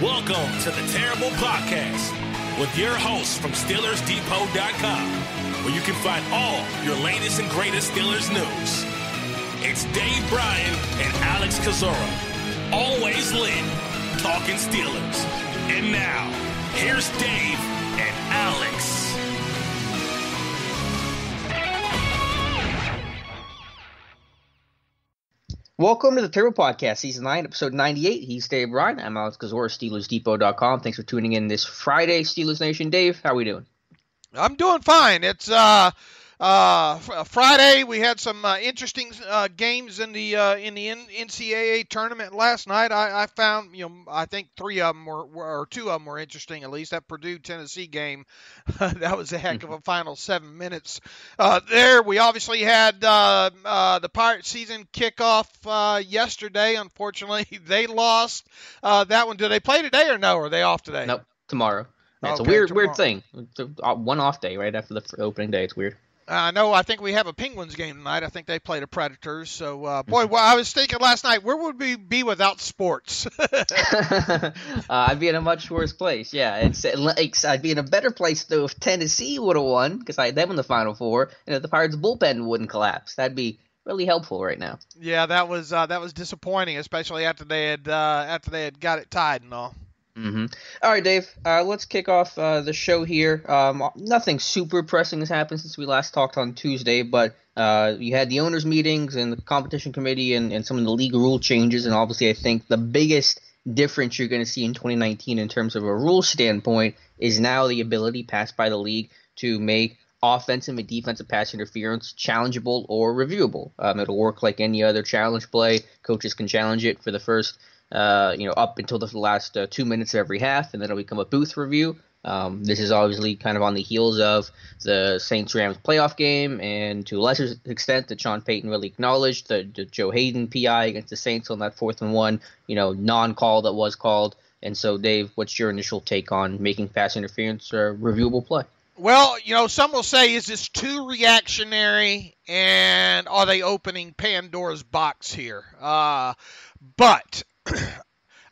Welcome to the Terrible Podcast with your hosts from SteelersDepot.com, where you can find all your latest and greatest Steelers news. It's Dave Bryan and Alex Kozora, always lit, talking Steelers. And now, here's Dave and Alex. Welcome to the Terrible Podcast, Season 9, Episode 98. He's Dave Bryan. I'm Alex Kozora, SteelersDepot.com. Thanks for tuning in this Friday, Steelers Nation. Dave, how are we doing? I'm doing fine. It's Friday. We had some interesting games in the NCAA tournament last night. I found, I think three of them or two of them were interesting, at least. That Purdue-Tennessee game, that was a heck of a final 7 minutes. There, we obviously had the Pirate season kickoff yesterday. Unfortunately, they lost that one. Do they play today or no? Or are they off today? Nope, tomorrow. Yeah, it's okay, a weird thing. It's one off day right after the opening day. It's weird. No, I think we have a Penguins game tonight. I think they play the Predators. So, well, I was thinking last night, where would we be without sports? I'd be in a much worse place. Yeah, I'd be in a better place though if Tennessee would have won, because I had them in the Final Four, and if the Pirates' bullpen wouldn't collapse. That'd be really helpful right now. Yeah, that was disappointing, especially after they had got it tied and all. Mm-hmm. All right, Dave, let's kick off the show here. Nothing super pressing has happened since we last talked on Tuesday, but you had the owners' meetings and the competition committee and some of the league rule changes, and obviously I think the biggest difference you're going to see in 2019 in terms of a rule standpoint is now the ability passed by the league to make offensive and defensive pass interference challengeable or reviewable. It'll work like any other challenge play. Coaches can challenge it for the first up until the last 2 minutes of every half, and then it'll become a booth review. This is obviously kind of on the heels of the Saints-Rams playoff game, and to a lesser extent that Sean Payton really acknowledged the Joe Hayden PI against the Saints on that 4th and 1, non-call that was called. And so, Dave, what's your initial take on making pass interference a reviewable play? Well, some will say, is this too reactionary, and are they opening Pandora's box here? But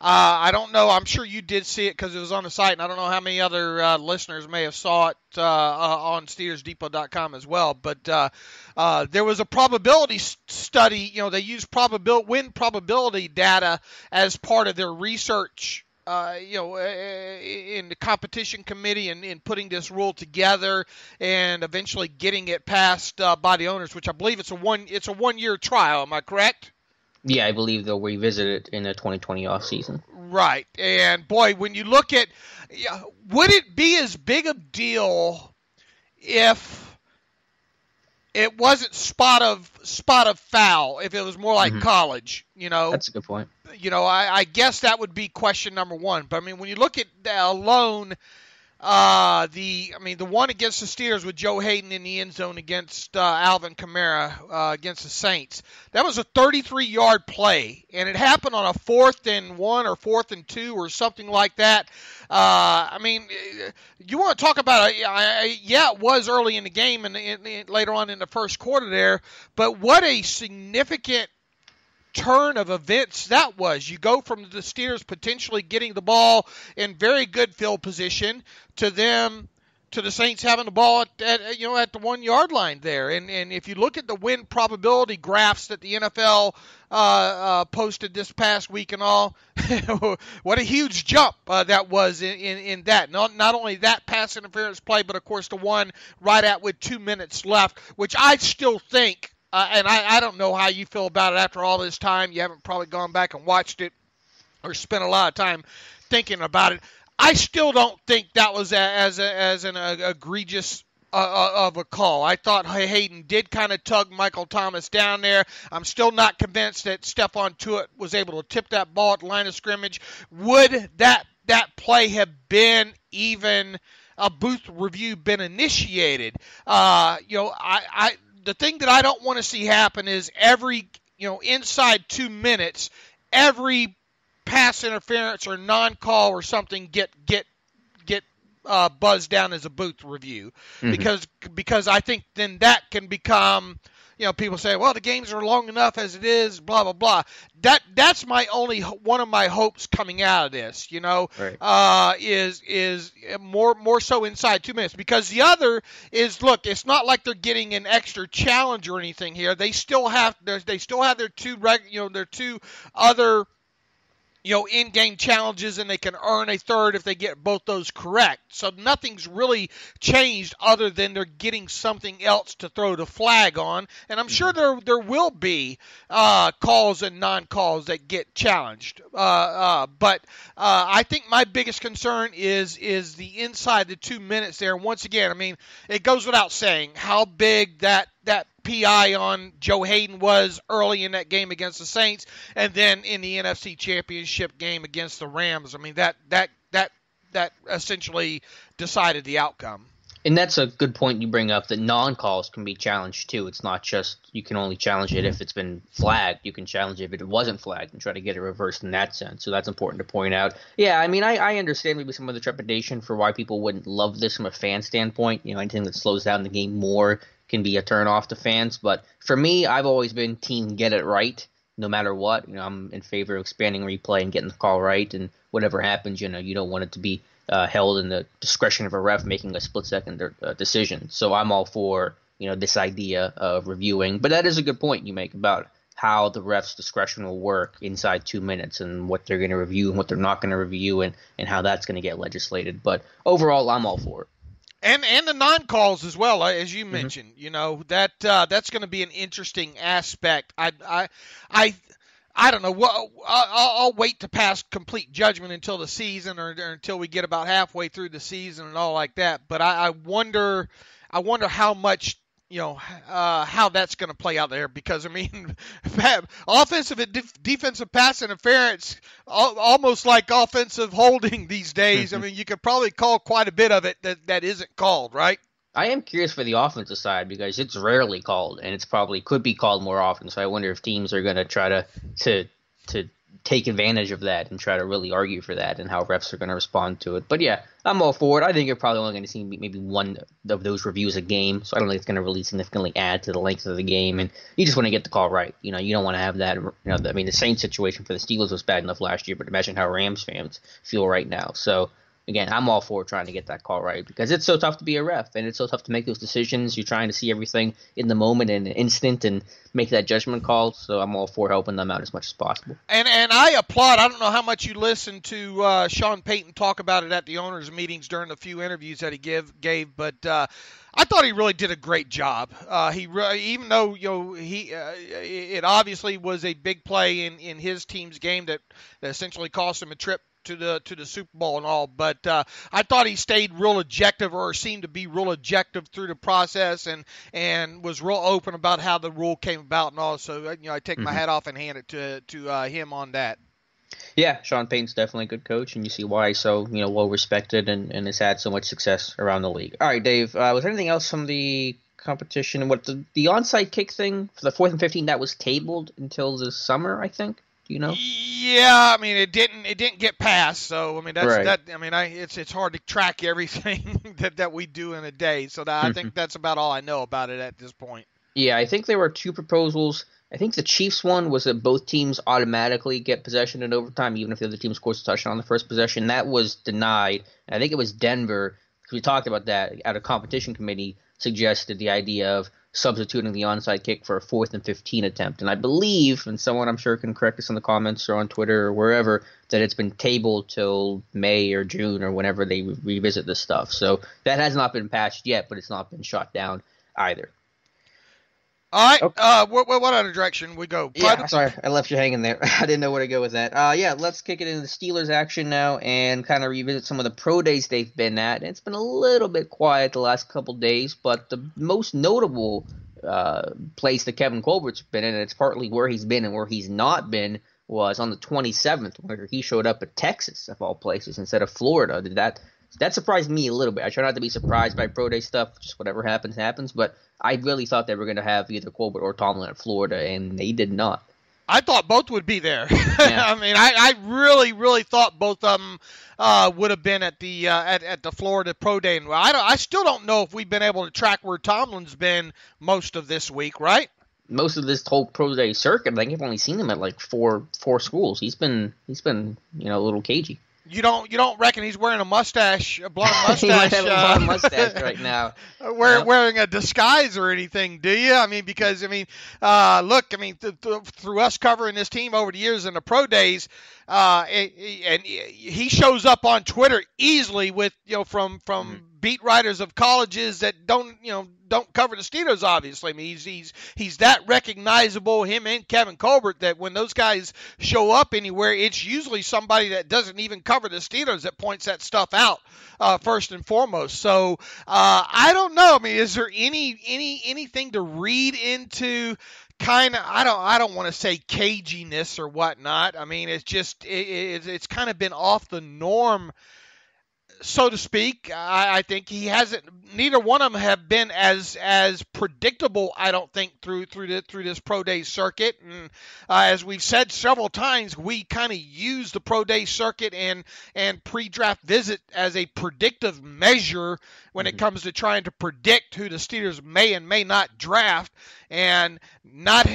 I don't know. I'm sure you did see it because it was on the site, and I don't know how many other listeners may have saw it on SteelersDepot.com as well. But there was a probability study. They use win probability data as part of their research. In the competition committee and in putting this rule together and eventually getting it passed by the owners, which I believe it's a 1 year trial. Am I correct? Yeah, I believe they'll revisit it in the 2020 offseason. Right. And, boy, when you look at would it be as big a deal if it wasn't spot of foul, if it was more like college, That's a good point. I guess that would be question number one. But, I mean, when you look at alone the one against the Steelers with Joe Hayden in the end zone against Alvin Kamara against the Saints. That was a 33-yard play, and it happened on a 4th and 1 or 4th and 2 or something like that. You want to talk about it was early in the game and later on in the first quarter there, but what a significant turn of events that was. You go from the Steelers potentially getting the ball in very good field position to the Saints having the ball at the 1 yard line there. And if you look at the win probability graphs that the NFL posted this past week and all, what a huge jump that was in that. Not only that pass interference play, but of course the one right at with 2 minutes left, which I still think. And I don't know how you feel about it after all this time. You haven't probably gone back and watched it or spent a lot of time thinking about it. I still don't think that was as an egregious of a call. I thought Hayden did kind of tug Michael Thomas down there. I'm still not convinced that Stephon Tuitt was able to tip that ball at the line of scrimmage. Would that play have been even a booth review been initiated? The thing that I don't want to see happen is every, inside 2 minutes, every pass interference or non-call or something get buzzed down as a booth review, because I think then that can become people say, well, the games are long enough as it is, blah, blah, blah. That's one of my hopes coming out of this, Right. is more so inside 2 minutes. Because the other is, look, it's not like they're getting an extra challenge or anything here. They still have their two other in-game challenges, and they can earn a third if they get both those correct. So nothing's really changed other than they're getting something else to throw the flag on. And I'm sure there will be calls and non-calls that get challenged. But I think my biggest concern is the inside the 2 minutes there. And once again, I mean, it goes without saying how big that PI on Joe Hayden was early in that game against the Saints, and then in the NFC Championship game against the Rams. I mean, that essentially decided the outcome. And that's a good point you bring up, that non-calls can be challenged too. It's not just you can only challenge it if it's been flagged. You can challenge it if it wasn't flagged and try to get it reversed in that sense. So that's important to point out. Yeah, I mean, I understand maybe some of the trepidation for why people wouldn't love this from a fan standpoint. Anything that slows down the game more can be a turn off to fans. But for me, I've always been team get it right no matter what. I'm in favor of expanding replay and getting the call right. And whatever happens, you don't want it to be held in the discretion of a ref making a split-second decision. So I'm all for this idea of reviewing. But that is a good point you make about how the ref's discretion will work inside 2 minutes and what they're going to review and what they're not going to review and how that's going to get legislated. But overall, I'm all for it. And the non-calls as well, as you mentioned, that's going to be an interesting aspect. I don't know. Well, I'll wait to pass complete judgment until the season or until we get about halfway through the season and all like that. But I wonder how much, how that's going to play out there, because, I mean, offensive and defensive pass interference, almost like offensive holding these days. I mean, you could probably call quite a bit of it that isn't called, right? I am curious for the offensive side because it's rarely called, and it's probably could be called more often. So I wonder if teams are going to try to take advantage of that and try to really argue for that and how refs are going to respond to it. But yeah, I'm all for it. I think you're probably only going to see maybe one of those reviews a game, so I don't think it's going to really significantly add to the length of the game. And you just want to get the call right. You don't want to have that. I mean, the same situation for the Steelers was bad enough last year, but imagine how Rams fans feel right now. So again, I'm all for trying to get that call right because it's so tough to be a ref and it's so tough to make those decisions. You're trying to see everything in the moment and an instant and make that judgment call. So I'm all for helping them out as much as possible. And I applaud. I don't know how much you listened to Sean Payton talk about it at the owners' meetings during the few interviews that he gave, but I thought he really did a great job. Even though it obviously was a big play in his team's game that essentially cost him a trip to the Super Bowl and all, but I thought he stayed real objective, or seemed to be real objective through the process, and was real open about how the rule came about and all. So I take my hat off and hand it to him on that. Yeah, Sean Payton's definitely a good coach, and you see why he's so well respected and has had so much success around the league. All right, Dave, was there anything else from the competition? What the onside kick thing for the 4th and 15 that was tabled until the summer, I think. Do you know? Yeah, I mean it didn't get passed, so I mean that's right. that. I mean it's hard to track everything that we do in a day, so I think that's about all I know about it at this point. Yeah, I think there were 2 proposals. I think the Chiefs one was that both teams automatically get possession in overtime, even if the other team scores a touchdown on the first possession. That was denied. And I think it was Denver, because we talked about that, at a competition committee, suggested the idea of substituting the onside kick for a 4th and 15 attempt. And I believe, and someone I'm sure can correct us in the comments or on Twitter or wherever, that it's been tabled till May or June or whenever they revisit this stuff. So that has not been patched yet, but it's not been shot down either. All right. Okay. What other direction we go? Yeah, sorry, I left you hanging there. I didn't know where to go with that. Yeah, let's kick it into the Steelers action now and kind of revisit some of the pro days they've been at. It's been a little bit quiet the last couple days, but the most notable place that Kevin Colbert's been in, and it's partly where he's been and where he's not been, was on the 27th, where he showed up at Texas, of all places, instead of Florida. That surprised me a little bit. I try not to be surprised by pro day stuff, just whatever happens, but I really thought they were going to have either Colbert or Tomlin at Florida, and they did not. I thought both would be there. Yeah. I mean, I really, really thought both of them would have been at the Florida pro day. And I still don't know if we've been able to track where Tomlin's been most of this week, right? most of this whole pro day circuit, I think I've only seen him at like four schools. He's been a little cagey. You don't reckon he's wearing a mustache, a blonde mustache? He might have a blonde mustache right now. Wearing a disguise or anything, do you? I mean, because look, through us covering this team over the years in the pro days, and he shows up on Twitter easily with from beat writers of colleges that don't cover the Steelers, obviously. I mean, he's that recognizable, him and Kevin Colbert, that when those guys show up anywhere, it's usually somebody that doesn't even cover the Steelers that points that stuff out first and foremost. So I don't know. I mean, is there anything to read into kind of, I don't want to say caginess or whatnot. I mean, it's just it's kind of been off the norm, so to speak. I think he hasn't. Neither one of them have been as predictable, I don't think, through this pro day circuit. And as we've said several times, we kind of use the pro day circuit and pre-draft visit as a predictive measure when it comes to trying to predict who the Steelers may and may not draft, and not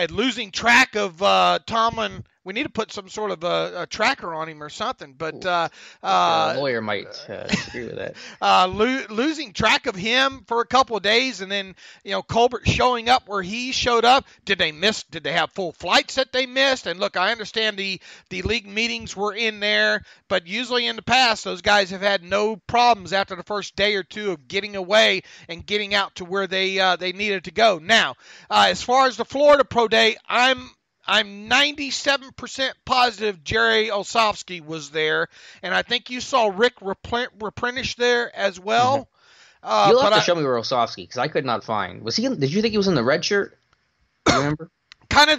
losing track of Tomlin. We need to put some sort of a tracker on him or something. But a lawyer might agree with that. Losing track of him for a couple of days, and then Colbert showing up where he showed up. Did they have full flights that they missed? And look, I understand the league meetings were in there, but usually in the past those guys have had no problems after the first day or two of getting away and getting out to where they needed to go. Now, as far as the Florida Pro Day, I'm 97% positive Jerry Olsavsky was there, and I think you saw Rick Replenish there as well. Mm-hmm. You'll have to show me where Olsavsky, because I could not find. Was he? Did you think he was in the red shirt? Do you remember? kind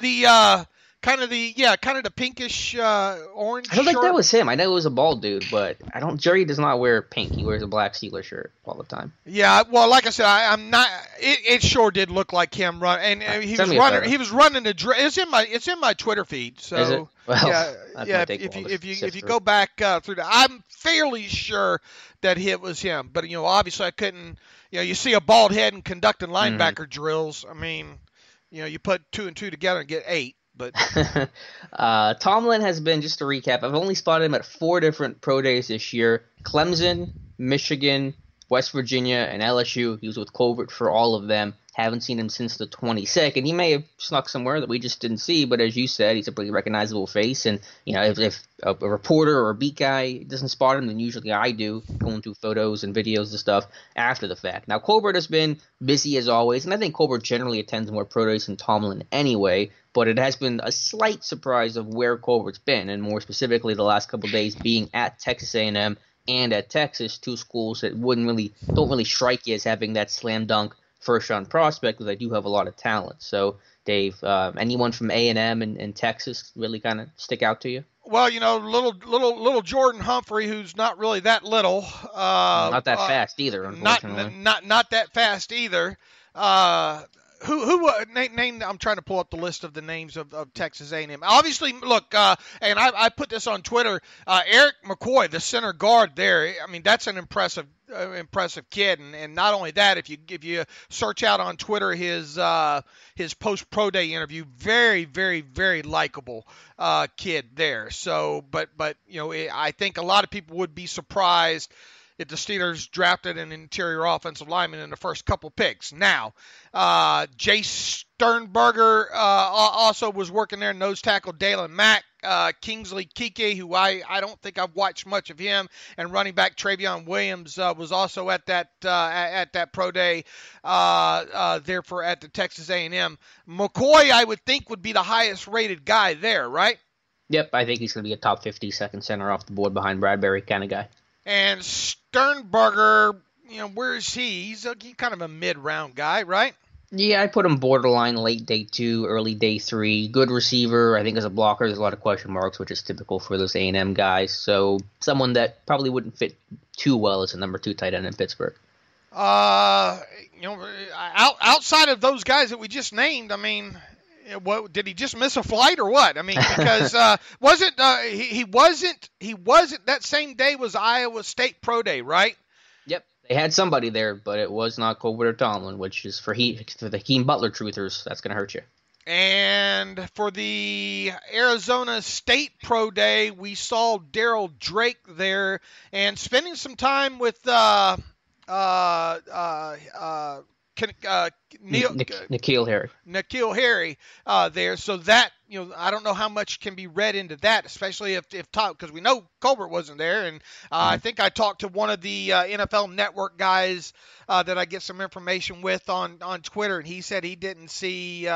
of the pinkish orange. I don't think that was him. I know it was a bald dude, but Jerry does not wear pink. He wears a black Steelers shirt all the time. Yeah, well, like I said, I'm not. It sure did look like him run, and he was running. He was running the. It's in my Twitter feed. So is it? Well, yeah. If you go back through that, I'm fairly sure that it was him. But obviously I couldn't. You see a bald head and conducting linebacker drills. I mean, you put 2 and 2 together and get 8. But Tomlin has been, just to recap, I've only spotted him at 4 different pro days this year: Clemson, Michigan, West Virginia, and LSU. He was with Colbert for all of them. Haven't seen him since the 22nd. He may have snuck somewhere that we just didn't see, but as you said, he's a pretty recognizable face. And if a reporter or a beat guy doesn't spot him, then usually I do, going through photos and videos and stuff after the fact. Now, Colbert has been busy as always, and I think Colbert generally attends more pro days than Tomlin anyway. But it has been a slight surprise of where Colbert's been, and more specifically the last couple of days being at Texas A&M and at Texas, 2 schools that don't really strike you as having that slam dunk first-round prospect, because they do have a lot of talent. So, Dave, anyone from A&M and Texas really kind of stick out to you? Well, little Jordan Humphrey, who's not really that little. Not that fast either, unfortunately. Not that fast either. Who named? I'm trying to pull up the list of the names of Texas A&M. Obviously, look, and I put this on Twitter. Eric McCoy, the center guard there. I mean, that's an impressive kid, and not only that, if you search out on Twitter his post pro day interview, very, very, very likable kid there. So, but I think a lot of people would be surprised if the Steelers drafted an interior offensive lineman in the first couple picks. Now, Jay Sternberger also was working there, nose tackle Dalen Mack, Kingsley Keke, who I don't think I've watched much of him, and running back Travion Williams was also at that pro day at the Texas A&M. McCoy, I would think, would be the highest rated guy there, right? Yep, I think he's going to be a top 50 second center off the board behind Bradbury kind of guy. And Sternberger, where is he? He's kind of a mid-round guy, right? Yeah, I put him borderline late day 2, early day 3. Good receiver. I think as a blocker, there's a lot of question marks, which is typical for those A&M guys. So someone that probably wouldn't fit too well as a number 2 tight end in Pittsburgh. Outside of those guys that we just named, I mean, what, did he just miss a flight or what? I mean, because he wasn't that same day was Iowa State Pro Day, right? Yep. They had somebody there, but it was not Colbert or Tomlin, which is for the Hakeem Butler truthers, that's going to hurt you. And for the Arizona State Pro Day, we saw Daryl Drake there and spending some time with N'Keal Harry. N'Keal Harry there. So that, I don't know how much can be read into that, especially if Tom, because we know Colbert wasn't there. And I think I talked to one of the NFL Network guys that I get some information with on Twitter, and he said he didn't see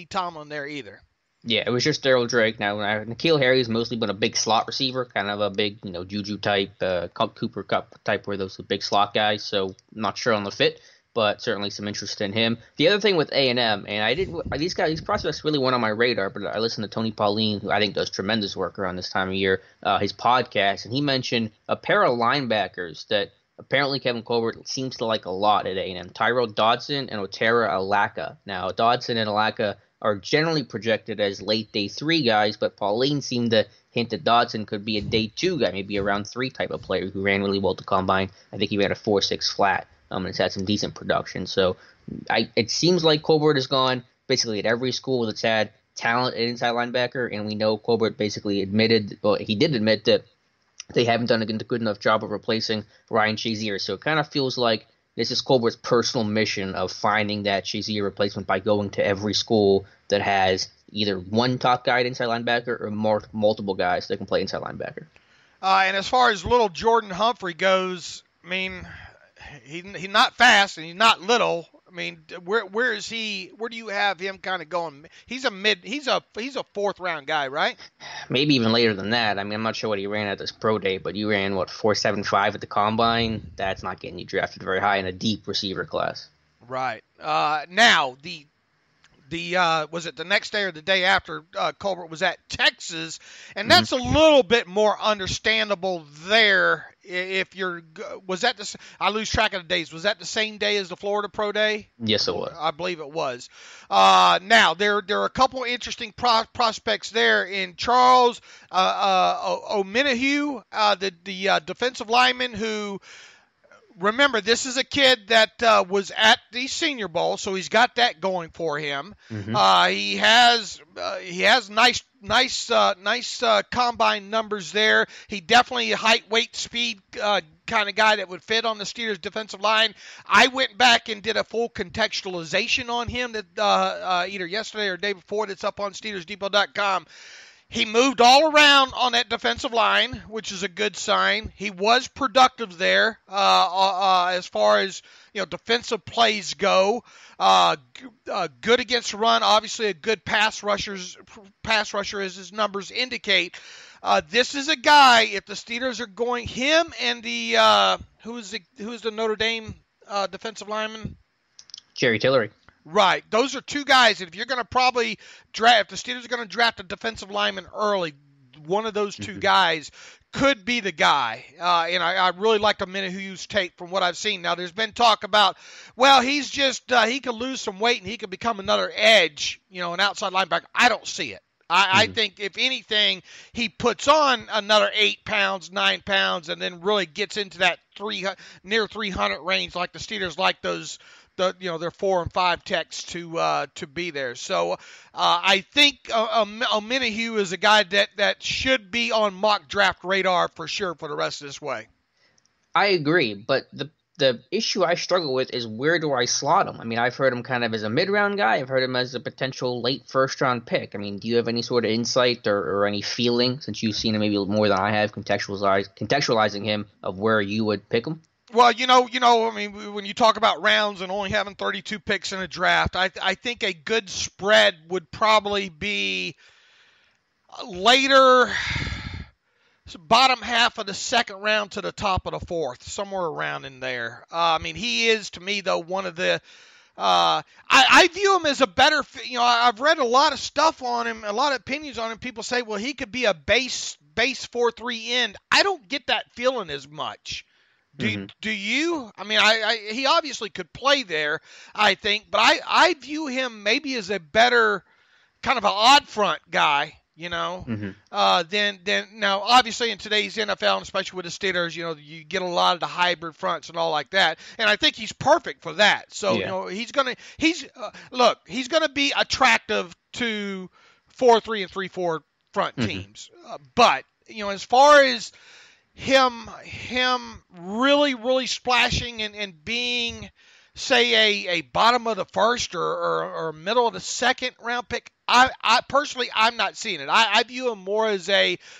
Tomlin there either. Yeah, it was just Daryl Drake. Now, N'Keal Harry has mostly been a big slot receiver, kind of a big, Juju type, Cooper Kupp type, where those are big slot guys. So I'm not sure on the fit, but certainly some interest in him. The other thing with A&M, and these prospects really went on my radar, but I listened to Tony Pauline, who I think does tremendous work around this time of year, his podcast, and he mentioned a pair of linebackers that apparently Kevin Colbert seems to like a lot at A&M, Tyrell Dodson and Otera Alaka. Now, Dodson and Alaka are generally projected as late day 3 guys, but Pauline seemed to hint that Dodson could be a day 2 guy, maybe a round 3 type of player who ran really well to combine. I think he ran a 4.6 flat. And it's had some decent production. So it seems like Colbert has gone basically at every school that's had talent at inside linebacker, and we know Colbert basically he did admit that they haven't done a good enough job of replacing Ryan Shazier. So it kind of feels like this is Colbert's personal mission of finding that Shazier replacement by going to every school that has either one top guy at inside linebacker or multiple guys that can play inside linebacker. And as far as little Jordan Humphrey goes, I mean, he's not fast and he's not little. I mean, where is he? Where do you have him kind of going? He's a 4th round guy, right? Maybe even later than that. I mean, I'm not sure what he ran at this pro day, but you ran 4.75 at the combine. That's not getting you drafted very high in a deep receiver class. Right. Now the was it the next day or the day after Colbert was at Texas, and that's a little bit more understandable there. If I lose track of the days. Was that the same day as the Florida Pro Day? Yes, it was. I believe it was. Now there are a couple interesting prospects there in Charles Omenihu, the defensive lineman who. Remember, this is a kid that was at the Senior Bowl, so he's got that going for him. He has nice combine numbers there. He definitely a height, weight, speed kind of guy that would fit on the Steelers defensive line. I went back and did a full contextualization on him that either yesterday or day before. That's up on SteelersDepot.com. He moved all around on that defensive line, which is a good sign. He was productive there as far as defensive plays go. Good against the run, obviously a good pass rusher as his numbers indicate. This is a guy, if the Steelers are going him and the who's the Notre Dame defensive lineman? Jerry Tillery. Right. Those are 2 guys. And if you're going to probably draft, if the Steelers are going to draft a defensive lineman early, one of those 2 guys could be the guy. And I really like Omenihu's tape from what I've seen. Now, there's been talk about, well, he's just, he could lose some weight and he could become another edge, an outside linebacker. I don't see it. I think, if anything, he puts on another 8 pounds, 9 pounds, and then really gets into that near 300 range like the Steelers like those their 4 and 5 techs to be there. So I think Omenihu is a guy that should be on mock draft radar for sure for the rest of this way. I agree, but the issue I struggle with is where do I slot him? I mean, I've heard him kind of as a mid-round guy. I've heard him as a potential late first-round pick. I mean, do you have any sort of insight or any feeling, since you've seen him maybe more than I have, contextualizing him, of where you would pick him? Well, I mean, when you talk about rounds and only having 32 picks in a draft, I think a good spread would probably be later, bottom half of the 2nd round to the top of the 4th, somewhere around in there. I mean, he is, to me, though, one of the I view him as a better, I've read a lot of stuff on him, a lot of opinions on him. People say, well, he could be a base 4-3 end. I don't get that feeling as much. Do you? I mean, he obviously could play there, I think, but I view him maybe as a better kind of an odd front guy, then now obviously in today's NFL, and especially with the Steelers, you get a lot of the hybrid fronts and all like that, and I think he's perfect for that. So he's gonna be attractive to 4-3 and 3-4 front teams, but as far as him really splashing and being, say, a bottom of the first or middle of the second round pick, I personally, I'm not seeing it. I view him more as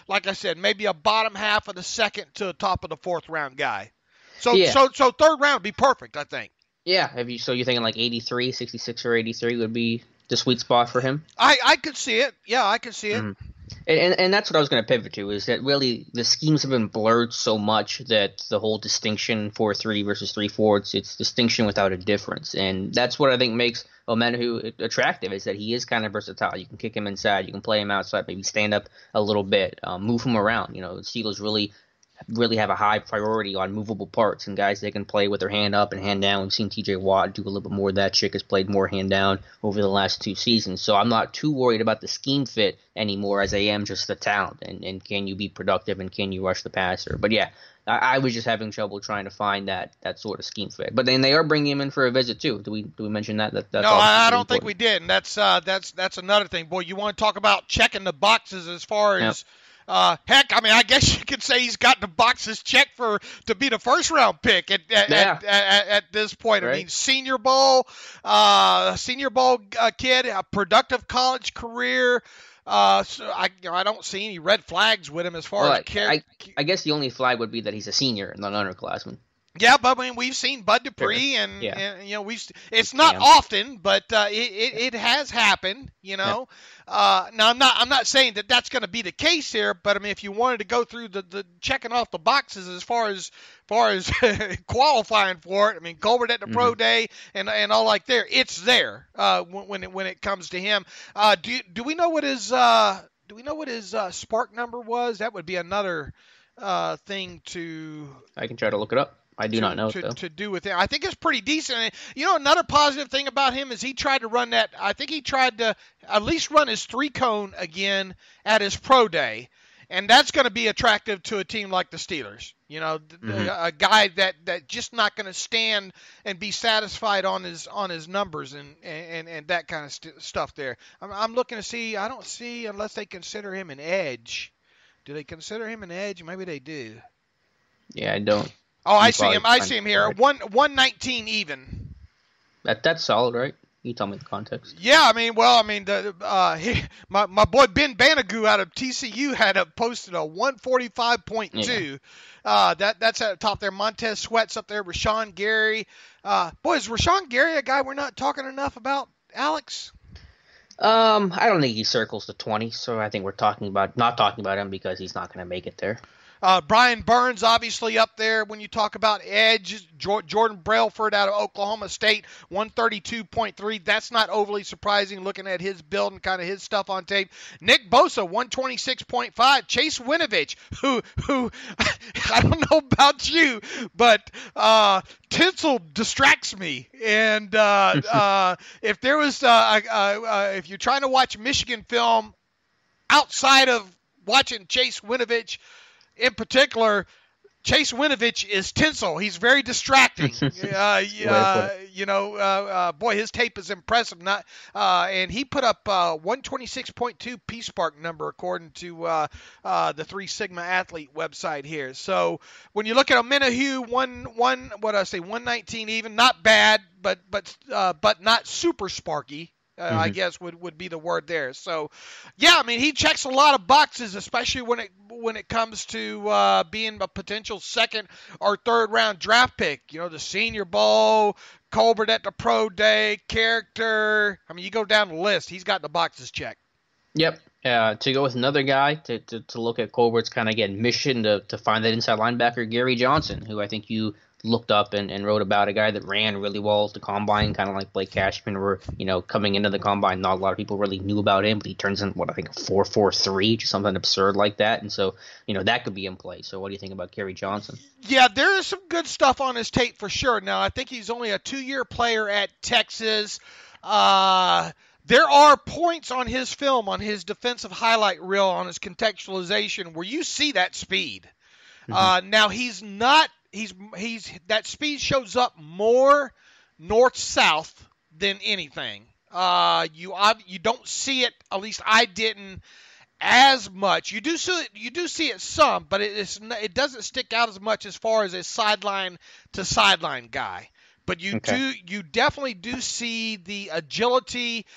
like I said, maybe a bottom half of the second to the top of the fourth round guy. So third round would be perfect, I think. Yeah. So you're thinking like 83, 66 or 83 would be the sweet spot for him? I could see it. Yeah, I could see it. Mm-hmm. And that's what I was going to pivot to, is that really the schemes have been blurred so much that the whole distinction 4-3 versus 3-4, it's distinction without a difference. And that's what I think makes Omenihu attractive, is that he is kind of versatile. You can kick him inside, you can play him outside, maybe stand up a little bit, move him around. The Steelers really have a high priority on movable parts and guys that can play with their hand up and hand down. We've seen TJ Watt do a little bit more of that. Chick has played more hand down over the last 2 seasons. So I'm not too worried about the scheme fit anymore as I am just the talent. And can you be productive and can you rush the passer? But yeah, I was just having trouble trying to find that sort of scheme fit. But then they are bringing him in for a visit too. Do we mention that? That's no, I don't think we did. And that's another thing. Boy, you want to talk about checking the boxes as far as heck, I mean, I guess you could say he's got the boxes checked to be the first round pick at this point. Right. I mean, Senior Bowl kid, a productive college career. So I don't see any red flags with him as far as I guess the only flag would be that he's a senior, not an underclassman. Yeah, but I mean, we've seen Bud Dupree, and it's not often, but it has happened. Now I'm not saying that that's going to be the case here, but I mean, if you wanted to go through the checking off the boxes as far as qualifying for it, I mean, Colbert at the pro day and all like there, it's there when it comes to him. Do we know what his spark number was? That would be another thing to. I can try to look it up. I do not know to do with it. I think it's pretty decent. Another positive thing about him is he tried to run that. I think he tried to at least run his 3-cone again at his pro day, and that's going to be attractive to a team like the Steelers. A guy that just not going to stand and be satisfied on his numbers and that kind of stuff there. I'm looking to see. I don't see unless they consider him an edge. Do they consider him an edge? Maybe they do. Yeah, I don't. Oh, I see him. I see him here. 119 even. That's solid, right? You tell me the context. Yeah, my boy Ben Banagoo out of TCU posted a 145.2. Yeah. That's at the top there. Montez Sweat's up there. Rashawn Gary. Boy, is Rashawn Gary a guy we're not talking enough about, Alex? I don't think he circles the 20, so I think we're not talking about him because he's not going to make it there. Brian Burns, obviously, up there when you talk about edge. Jordan Brailford out of Oklahoma State, 132.3. That's not overly surprising looking at his build and kind of his stuff on tape. Nick Bosa, 126.5. Chase Winovich, who I don't know about you, but Tinsel distracts me. And if there was, if you're trying to watch Michigan film outside of watching Chase Winovich, in particular, Chase Winovich is tinsel. He's very distracting. Boy, his tape is impressive. And he put up 126.2 P-Spark number according to the 3 Sigma Athlete website here. So when you look at Omenihu, 119 even, not bad, but not super sparky. I guess would be the word there. So, yeah, I mean, he checks a lot of boxes, especially when it comes to being a potential second or third round draft pick. The Senior Bowl, Colbert at the pro day, character. I mean, you go down the list, he's got the boxes checked. Yep. To go with another guy to look at Colbert's kind of mission to find that inside linebacker, Gary Johnson, who I think you looked up and wrote about, a guy that ran really well at the combine, kind of like Blake Cashman, where, coming into the combine, not a lot of people really knew about him, but he turns in, a 4.43, just something absurd like that. And so, that could be in play. So what do you think about Gary Johnson? Yeah, there is some good stuff on his tape for sure. Now, I think he's only a 2-year player at Texas. there are points on his film, on his defensive highlight reel, on his contextualization, where you see that speed. Now he's not. He's that speed shows up more north-south than anything. You don't see it. At least I didn't as much. You do see it some, but it doesn't stick out as much as far as a sideline to sideline guy. But you definitely do see the agility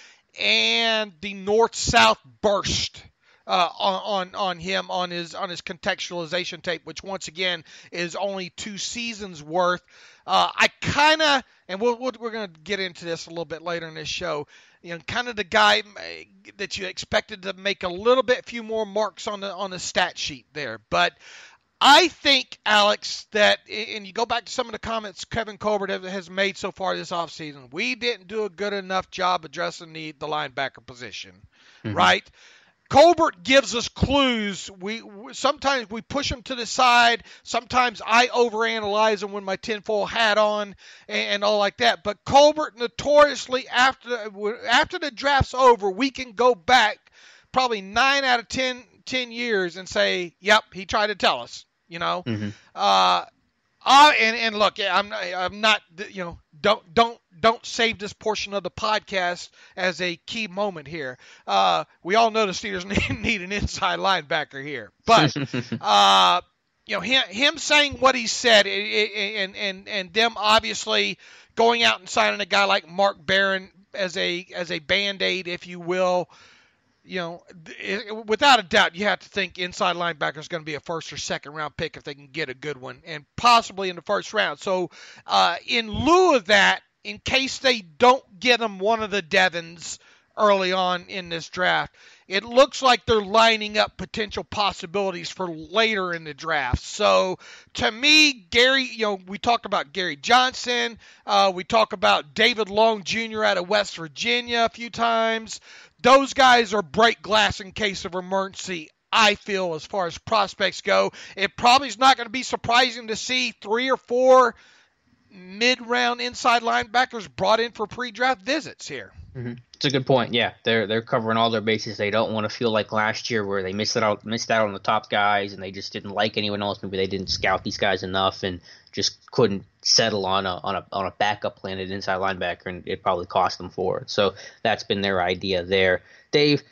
and the north-south burst on him on his contextualization tape, which once again is only 2 seasons worth. I kind of, and we're going to get into this a little bit later in this show. Kind of the guy that you expected to make a little bit few more marks on the stat sheet there, but I think, Alex, that, and you go back to some of the comments Kevin Colbert has made so far this offseason, we didn't do a good enough job addressing the linebacker position, right? Colbert gives us clues. Sometimes we push them to the side. Sometimes I overanalyze them with my tinfoil hat on and all like that. But Colbert notoriously, after the draft's over, we can go back probably 9 out of 10 years and say, yep, he tried to tell us. And look, I'm not, don't save this portion of the podcast as a key moment here. We all know the Steelers need an inside linebacker here, but him saying what he said, and them obviously going out and signing a guy like Mark Barron as a Band-Aid, if you will. Without a doubt, you have to think inside linebacker is going to be a first or second round pick if they can get a good one, and possibly in the first round. So, in lieu of that, in case they don't get him one of the Devons early on in this draft, it looks like they're lining up potential possibilities for later in the draft. So, to me, Gary, we talked about Gary Johnson. We talk about David Long Jr. out of West Virginia a few times. Those guys are break glass in case of emergency, I feel, as far as prospects go. It probably is not going to be surprising to see 3 or 4 mid-round inside linebackers brought in for pre-draft visits here. It's a good point. Yeah, they're covering all their bases. They don't want to feel like last year where they missed out on the top guys and they just didn't like anyone else. Maybe they didn't scout these guys enough and just couldn't settle on a backup plan at inside linebacker, and it probably cost them for it. So that's been their idea there. Dave,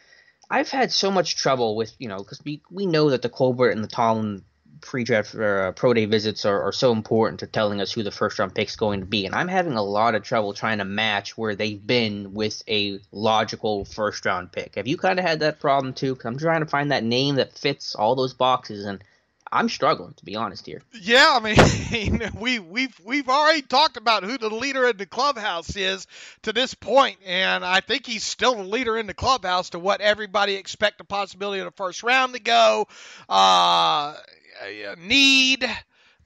I've had so much trouble with, because we know that the Colbert and the Tomlin pre-draft pro day visits are so important to telling us who the first round pick's going to be, and I'm having a lot of trouble trying to match where they've been with a logical first round pick. Have you kind of had that problem too? Because I'm trying to find that name that fits all those boxes, and I'm struggling, to be honest here. Yeah, I mean, we've already talked about who the leader in the clubhouse is to this point, and I think he's still the leader in the clubhouse to what everybody expect the possibility of the first round to go. Need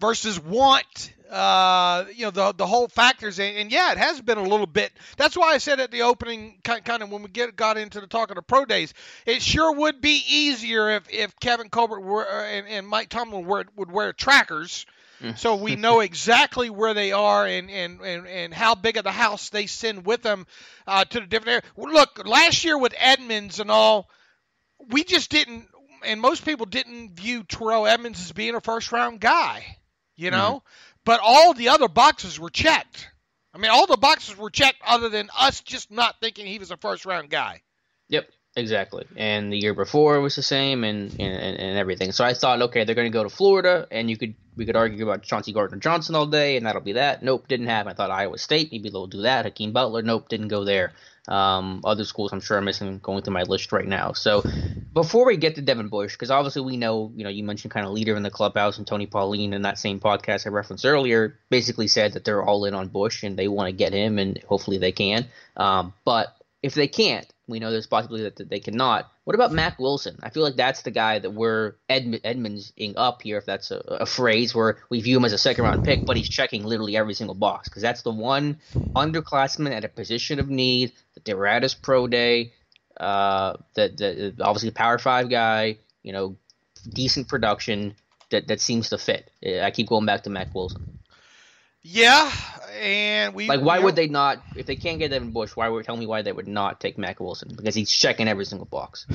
versus want, the whole factors, and yeah, it has been a little bit. That's why I said at the opening, kind of when we got into the talk of the pro days, it sure would be easier if Kevin Colbert and Mike Tomlin would wear trackers, so we know exactly where they are and how big of the house they send with them to the different areas. Look, last year with Edmonds and all, we just didn't. And most people didn't view Terrell Edmonds as being a first-round guy, But all the other boxes were checked. I mean, all the boxes were checked other than us just not thinking he was a first-round guy. Yep, exactly. And the year before it was the same and everything. So I thought, okay, they're going to go to Florida, and we could argue about Chauncey Gardner-Johnson all day, and that'll be that. Nope, didn't happen. I thought Iowa State, maybe they'll do that. Hakeem Butler, nope, didn't go there. Other schools I'm sure I'm missing going through my list right now. So before we get to Devin Bush, because obviously we know, you mentioned kind of leader in the clubhouse, and Tony Pauline in that same podcast I referenced earlier basically said that they're all in on Bush and they want to get him, and hopefully they can. But if they can't, we know there's a possibility that they cannot. What about Mac Wilson? I feel like that's the guy that we're Edmonds-ing up here, if that's a phrase, where we view him as a second-round pick, but he's checking literally every single box, because that's the one underclassman at a position of need that they were at his pro day, that obviously a Power 5 guy, decent production, that seems to fit. I keep going back to Mac Wilson. Yeah, And why would they not, if they can't get Devin Bush, tell me why they would not take Mack Wilson? Because he's checking every single box.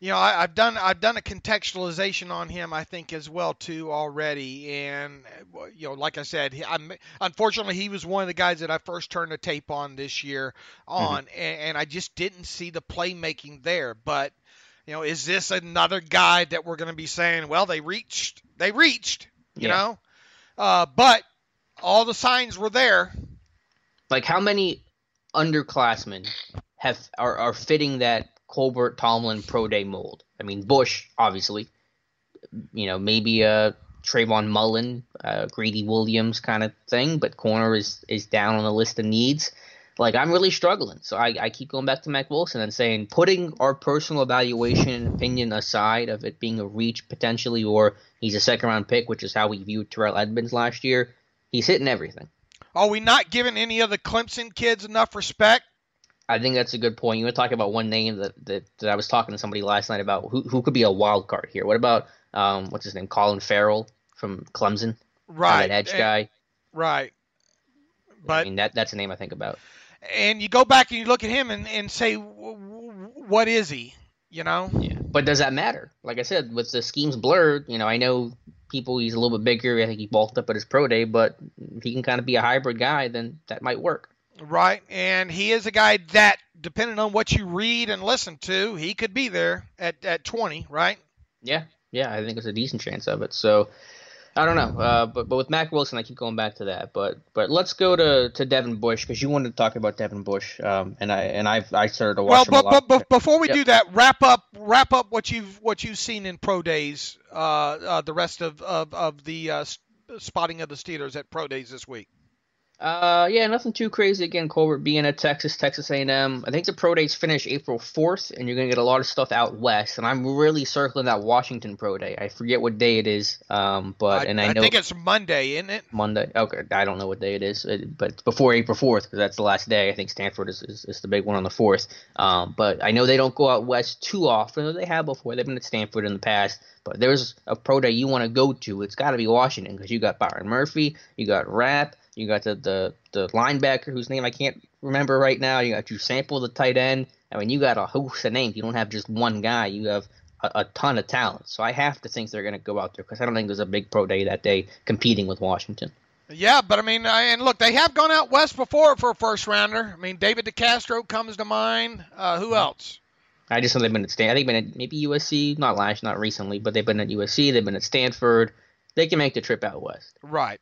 I've done a contextualization on him, I think, as well too already. And like I said, unfortunately he was one of the guys that I first turned the tape on this year and I just didn't see the playmaking there. But is this another guy that we're going to be saying, well, they reached, you know? But all the signs were there. Like, how many underclassmen are fitting that Colbert Tomlin pro day mold? I mean, Bush, obviously, maybe a Trayvon Mullen, Grady Williams kind of thing, but corner is down on the list of needs. Like, I'm really struggling. So I keep going back to Mack Wilson and saying, putting our personal evaluation and opinion aside of it being a reach potentially, or he's a second-round pick, which is how we viewed Terrell Edmonds last year, he's hitting everything. Are we not giving any of the Clemson kids enough respect? I think that's a good point. You were talking about one name that I was talking to somebody last night about who could be a wild card here. What about, what's his name, Colin Farrell from Clemson? Right. That edge guy. Right. But I mean, that's a name I think about. And you go back and you look at him and say, what is he, Yeah, but does that matter? Like I said, with the schemes blurred, I know he's a little bit bigger. I think he bulked up at his pro day, but if he can kind of be a hybrid guy, then that might work. Right, and he is a guy that, depending on what you read and listen to, he could be there at 20, right? Yeah, I think there's a decent chance of it. So, I don't know, but with Mack Wilson, I keep going back to that. But let's go to Devin Bush, because you wanted to talk about Devin Bush, and I started to watch him a lot. But before we do that, wrap up what you've seen in pro days, the rest of the spotting of the Steelers at pro days this week. Nothing too crazy. Again, Colbert being at Texas A&M. I think the pro days finish April 4th, and you're going to get a lot of stuff out west. And I'm really circling that Washington pro day. I forget what day it is, I think it's Monday, isn't it? Monday. Okay, I don't know what day it is, but it's before April 4th, because that's the last day. I think Stanford is the big one on the 4th. But I know they don't go out west too often. They have before. They've been at Stanford in the past. But there's a pro day you want to go to, it's got to be Washington, because you got Byron Murphy, you got Rapp, you got the linebacker whose name I can't remember right now. You got Drew Sample, the tight end. I mean, you got a host of names. You don't have just one guy. You have a ton of talent. So I have to think they're going to go out there, because I don't think there's a big pro day that day competing with Washington. Yeah, but I mean, and look, they have gone out west before for a first rounder. I mean, David DeCastro comes to mind. Who else? I just know they've been at Stanford. I think they've been at maybe USC, not recently, but they've been at USC. They've been at Stanford. They can make the trip out west. Right.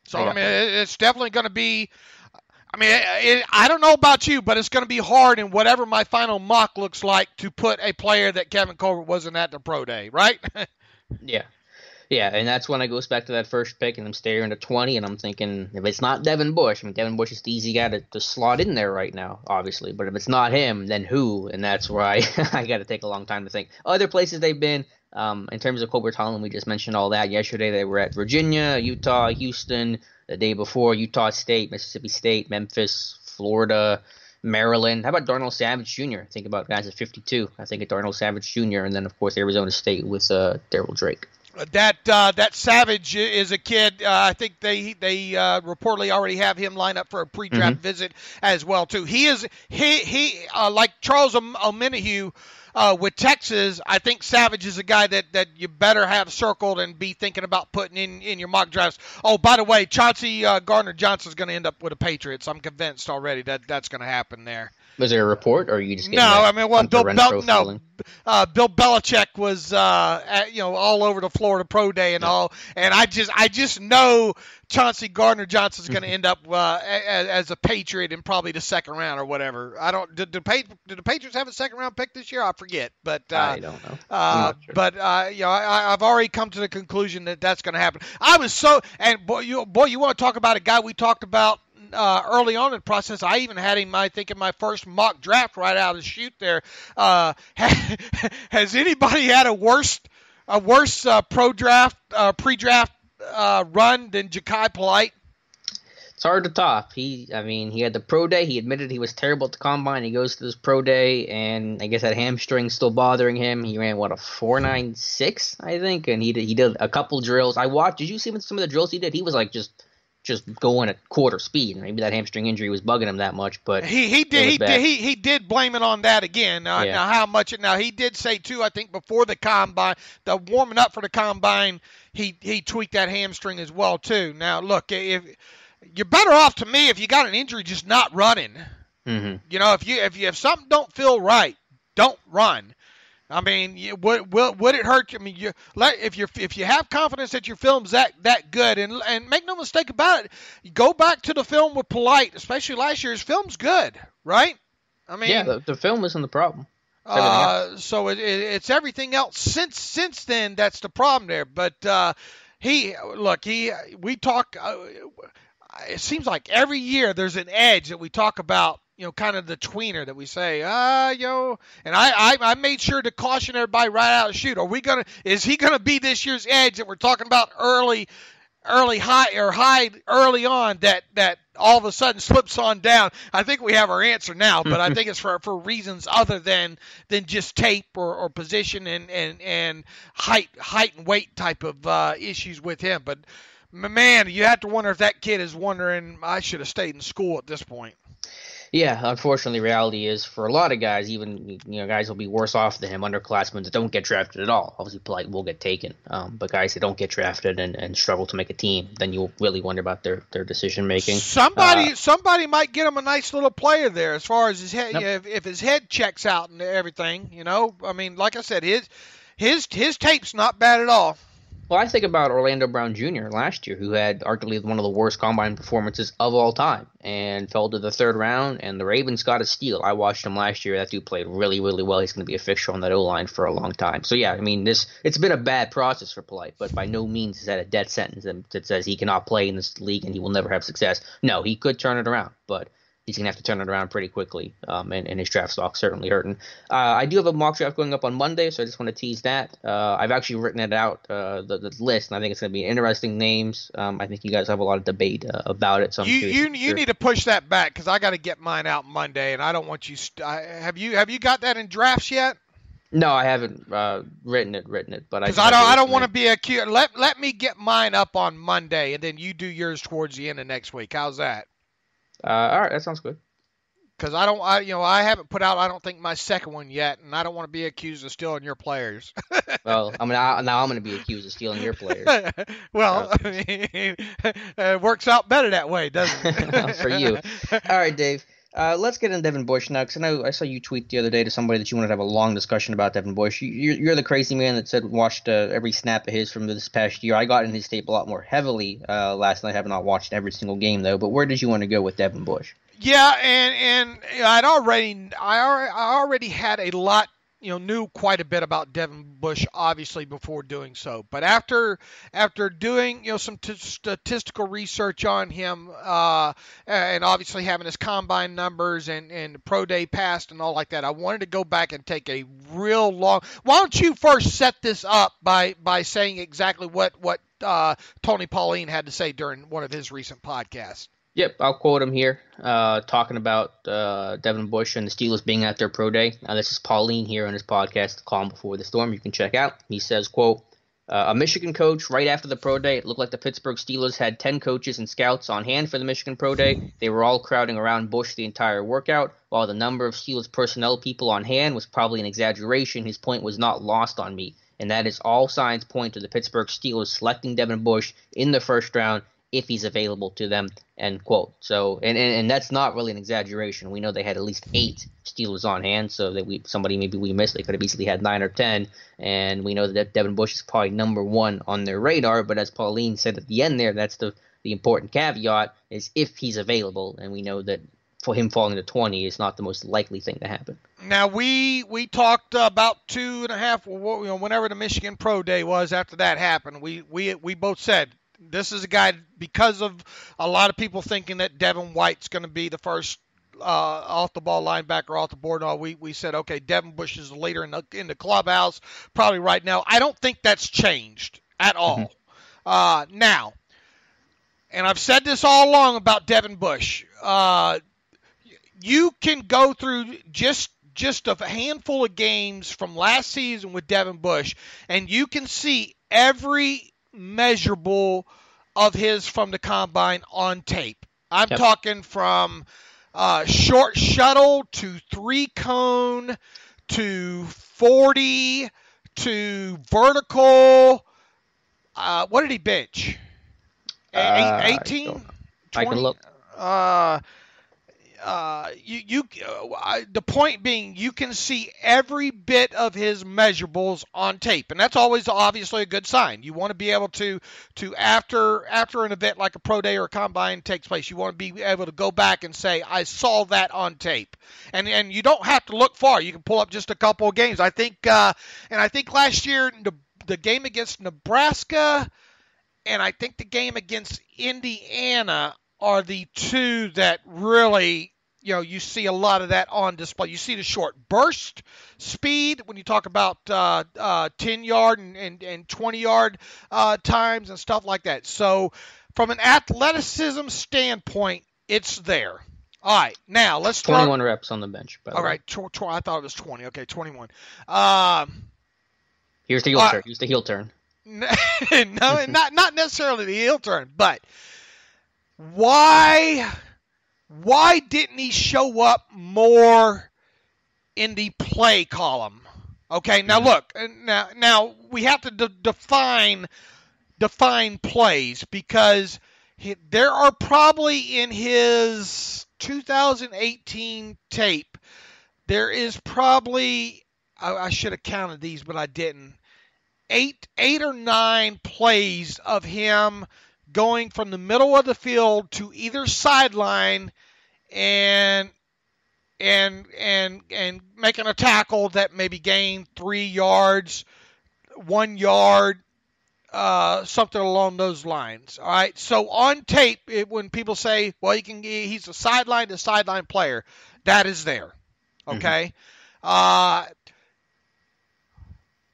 So, I mean, it's definitely going to be – I mean, I don't know about you, but it's going to be hard in whatever my final mock looks like to put a player that Kevin Colbert wasn't at the pro day, right? Yeah. Yeah, and that's when it goes back to that first pick, and I'm staring at 20, and I'm thinking, if it's not Devin Bush, I mean, Devin Bush is the easy guy to slot in there right now, obviously, but if it's not him, then who? And that's where I got to take a long time to think. Other places they've been, in terms of Colbert Tomlin, we just mentioned all that. Yesterday they were at Virginia, Utah, Houston. The day before, Utah State, Mississippi State, Memphis, Florida, Maryland. How about Darnell Savage Jr.? Think about guys at 52. I think of Darnell Savage Jr. And then, of course, Arizona State with Darryl Drake. That Savage is a kid. I think they reportedly already have him lined up for a pre-draft visit as well too. He like Charles Omenihu with Texas. I think Savage is a guy that you better have circled and be thinking about putting in your mock drafts. Oh, by the way, Chauncey Gardner-Johnson is going to end up with the Patriots. I'm convinced already that's going to happen there. Was there a report, or are you just getting Bill Belichick was all over the Florida Pro Day and all, and I just know Chauncey Gardner-Johnson is going to end up as a Patriot in probably the second round or whatever. I don't. Did the Patriots have a second round pick this year? I forget, but I don't know. Sure. But I've already come to the conclusion that that's going to happen. I was so you want to talk about a guy we talked about early on in the process. I even had him, I think, in my first mock draft right out of the chute there. Has anybody had a worse pre-draft run than Ja'Kai Polite? It's hard to top. He had the pro day. He admitted he was terrible at the combine. He goes to this pro day, and I guess that hamstring's still bothering him. He ran, a 4.96, I think, and he did a couple drills. I watched. Did you see some of the drills he did? He was like just going at quarter speed. Maybe that hamstring injury was bugging him that much, but he did blame it on that again. Now how much? Now he did say too. I think before the combine, the warming up for the combine, he tweaked that hamstring as well too. Now look, if you're better off to me if you got an injury just not running. Mm-hmm. If something don't feel right, don't run. I mean, would it hurt? I mean, if you have confidence that your film's that good, and make no mistake about it, you go back to the film with Polite, especially last year's film's good, right? I mean, yeah, the film isn't the problem. So it's everything else since then that's the problem there. But we talk. It seems like every year there's an edge that we talk about. Kind of the tweener that we say, and I made sure to caution everybody right out of the chute. Is he gonna be this year's edge that we're talking about early high early on that all of a sudden slips on down? I think we have our answer now, but I think it's for reasons other than just tape or position and height and weight type of issues with him. But man, you have to wonder if that kid is wondering, I should have stayed in school at this point. Yeah, unfortunately, reality is for a lot of guys, even guys will be worse off than him, underclassmen that don't get drafted at all. Obviously, Polite will get taken, but guys that don't get drafted and struggle to make a team, then you'll really wonder about their decision making. Somebody might get him a nice little player there, as far as his head. Yep. If his head checks out and everything, I mean, like I said, his tape's not bad at all. Well, I think about Orlando Brown Jr. last year, who had arguably one of the worst combine performances of all time and fell to the third round, and the Ravens got a steal. I watched him last year. That dude played really, really well. He's going to be a fixture on that O-line for a long time. So, yeah, I mean, it's been a bad process for Polite, but by no means is that a death sentence that says he cannot play in this league and he will never have success. No, he could turn it around, but he's going to have to turn it around pretty quickly, and his draft stock certainly hurting. I do have a mock draft going up on Monday, so I just want to tease that. I've actually written it out, the list, and I think it's going to be interesting names. I think you guys have a lot of debate about it. So you need to push that back, because I got to get mine out Monday, and I don't want you have you got that in drafts yet? No, I haven't written it, but because I don't want to be accused. Let me get mine up on Monday, and then you do yours towards the end of next week. How's that? All right, that sounds good. Because I haven't put out, I don't think, my second one yet, and I don't want to be accused of stealing your players. Well, I'm going to be accused of stealing your players. Well, I mean, it works out better that way, doesn't it? Well, for you. All right, Dave. Let's get into Devin Bush now, because I saw you tweet the other day to somebody that you wanted to have a long discussion about Devin Bush. You're the crazy man that said watched every snap of his from this past year. I got in his tape a lot more heavily last night. I have not watched every single game, though. But where did you want to go with Devin Bush? Yeah, and I already had a lot, knew quite a bit about Devin Bush, obviously, before doing so. But after doing, some statistical research on him, and obviously having his combine numbers and pro day passed and all like that, I wanted to go back and take a real long. Why don't you first set this up by saying exactly what Tony Pauline had to say during one of his recent podcasts? Yep, I'll quote him here, talking about Devin Bush and the Steelers being at their pro day. This is Pauline here on his podcast, The Calm Before the Storm. You can check out. He says, quote, a Michigan coach right after the pro day. It looked like the Pittsburgh Steelers had 10 coaches and scouts on hand for the Michigan pro day. They were all crowding around Bush the entire workout. While the number of Steelers personnel people on hand was probably an exaggeration, his point was not lost on me. And that is all signs point to the Pittsburgh Steelers selecting Devin Bush in the first round if he's available to them, end quote. So, and that's not really an exaggeration. We know they had at least 8 Steelers on hand, so that somebody maybe we missed. They could have easily had 9 or 10, and we know that Devin Bush is probably number 1 on their radar. But as Pauline said at the end there, that's the important caveat, is if he's available, and we know that for him falling to 20 is not the most likely thing to happen. Now, we talked about 2.5, whenever the Michigan Pro Day was after that happened, we both said, this is a guy, because of a lot of people thinking that Devin White's going to be the first off-the-ball linebacker off the board. We said, okay, Devin Bush is the leader in the clubhouse probably right now. I don't think that's changed at all. Now, and I've said this all along about Devin Bush, you can go through just a handful of games from last season with Devin Bush, and you can see every measurable of his from the combine on tape. I'm talking from short shuttle to 3-cone to 40 to vertical. What did he bench? 18? I can look. The point being, you can see every bit of his measurables on tape, and that's always obviously a good sign. You want to be able to after an event like a pro day or a combine takes place, you want to be able to go back and say, I saw that on tape, and you don't have to look far. You can pull up just a couple of games. I think last year the game against Nebraska, and I think the game against Indiana are the two that really, you see a lot of that on display. You see the short burst speed when you talk about 10-yard and 20-yard times and stuff like that. So from an athleticism standpoint, it's there. All right, now let's start. 21 reps on the bench. All right, I thought it was 20. Okay, 21. Here's the heel turn. Here's the heel turn. No, not necessarily the heel turn, but why didn't he show up more in the play column? Okay, now look, now we have to define plays, because there are probably in his 2018 tape, there is probably, I should have counted these, but I didn't, eight or nine plays of him going from the middle of the field to either sideline and making a tackle that maybe gained 3 yards, 1 yard, something along those lines. All right. So on tape, when people say, well, he's a sideline to sideline player, that is there. Okay.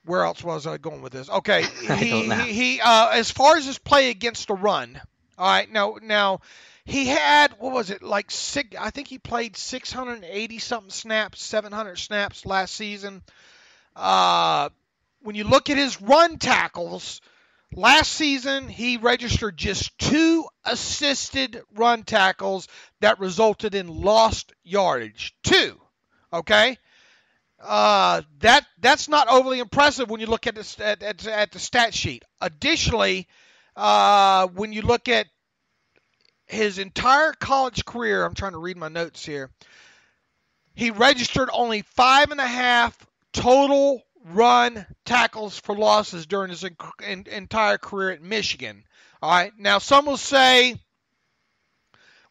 Where else was I going with this? Okay, he as far as his play against the run, all right. Now he had, what was it, like I think he played 680 something snaps, 700 snaps last season. When you look at his run tackles, last season he registered just 2 assisted run tackles that resulted in lost yardage. 2, okay. That's not overly impressive when you look at the stat sheet. Additionally, when you look at his entire college career, I'm trying to read my notes here, he registered only 5.5 total run tackles for losses during his entire career at Michigan. All right. Now, some will say,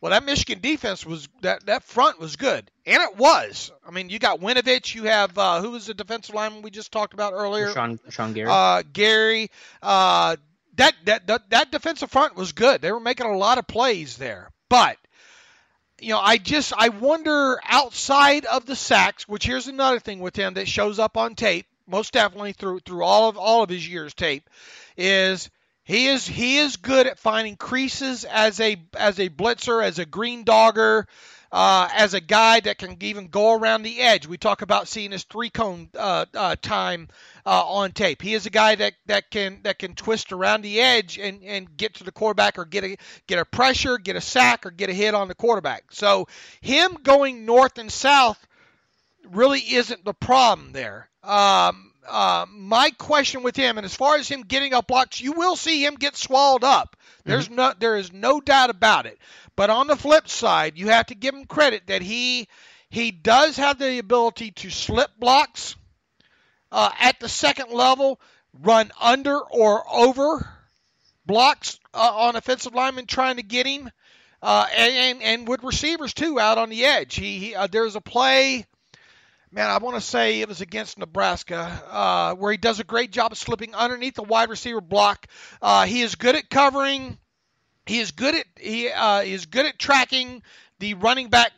well, that Michigan defense that front was good, and it was. I mean, you got Winovich. You have who was the defensive lineman we just talked about earlier? Sean Gary. Gary. That defensive front was good. They were making a lot of plays there. But I wonder, outside of the sacks, which here's another thing with him that shows up on tape, most definitely through all of his years tape, is he is good at finding creases as a blitzer, as a green dogger, as a guy that can even go around the edge. We talk about seeing his 3-cone time on tape. He is a guy that can twist around the edge and get to the quarterback, or get a pressure, get a sack, or get a hit on the quarterback. So him going north and south really isn't the problem there. My question with him, and as far as him getting up blocks, you will see him get swallowed up. There is no doubt about it. But on the flip side, you have to give him credit that he does have the ability to slip blocks at the second level, run under or over blocks on offensive linemen trying to get him, and with receivers too out on the edge. There's a play. Man, I want to say it was against Nebraska, where he does a great job of slipping underneath the wide receiver block. He is good at covering. He is good at tracking the running back,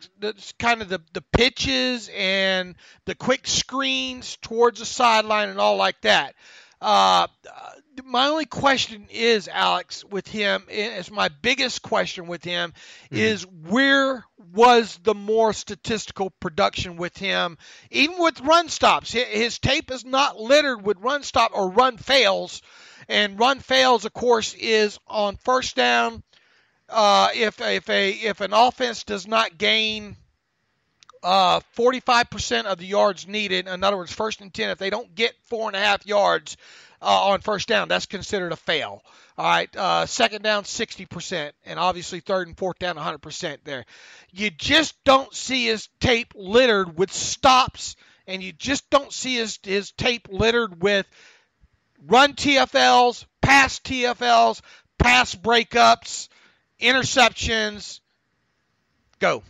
kind of the pitches and the quick screens towards the sideline and all like that. My only question is, Alex, with him, is my biggest question with him is where was the more statistical production with him, even with run stops? His tape is not littered with run stop or run fails. And run fails, of course, is on first down. If an offense does not gain 45% of the yards needed, in other words, 1st and 10, if they don't get 4.5 yards on first down, that's considered a fail. All right, 2nd down, 60%, and obviously 3rd and 4th down, 100% there. You just don't see his tape littered with stops, and you just don't see his tape littered with run TFLs, pass TFLs, pass breakups, interceptions. Go.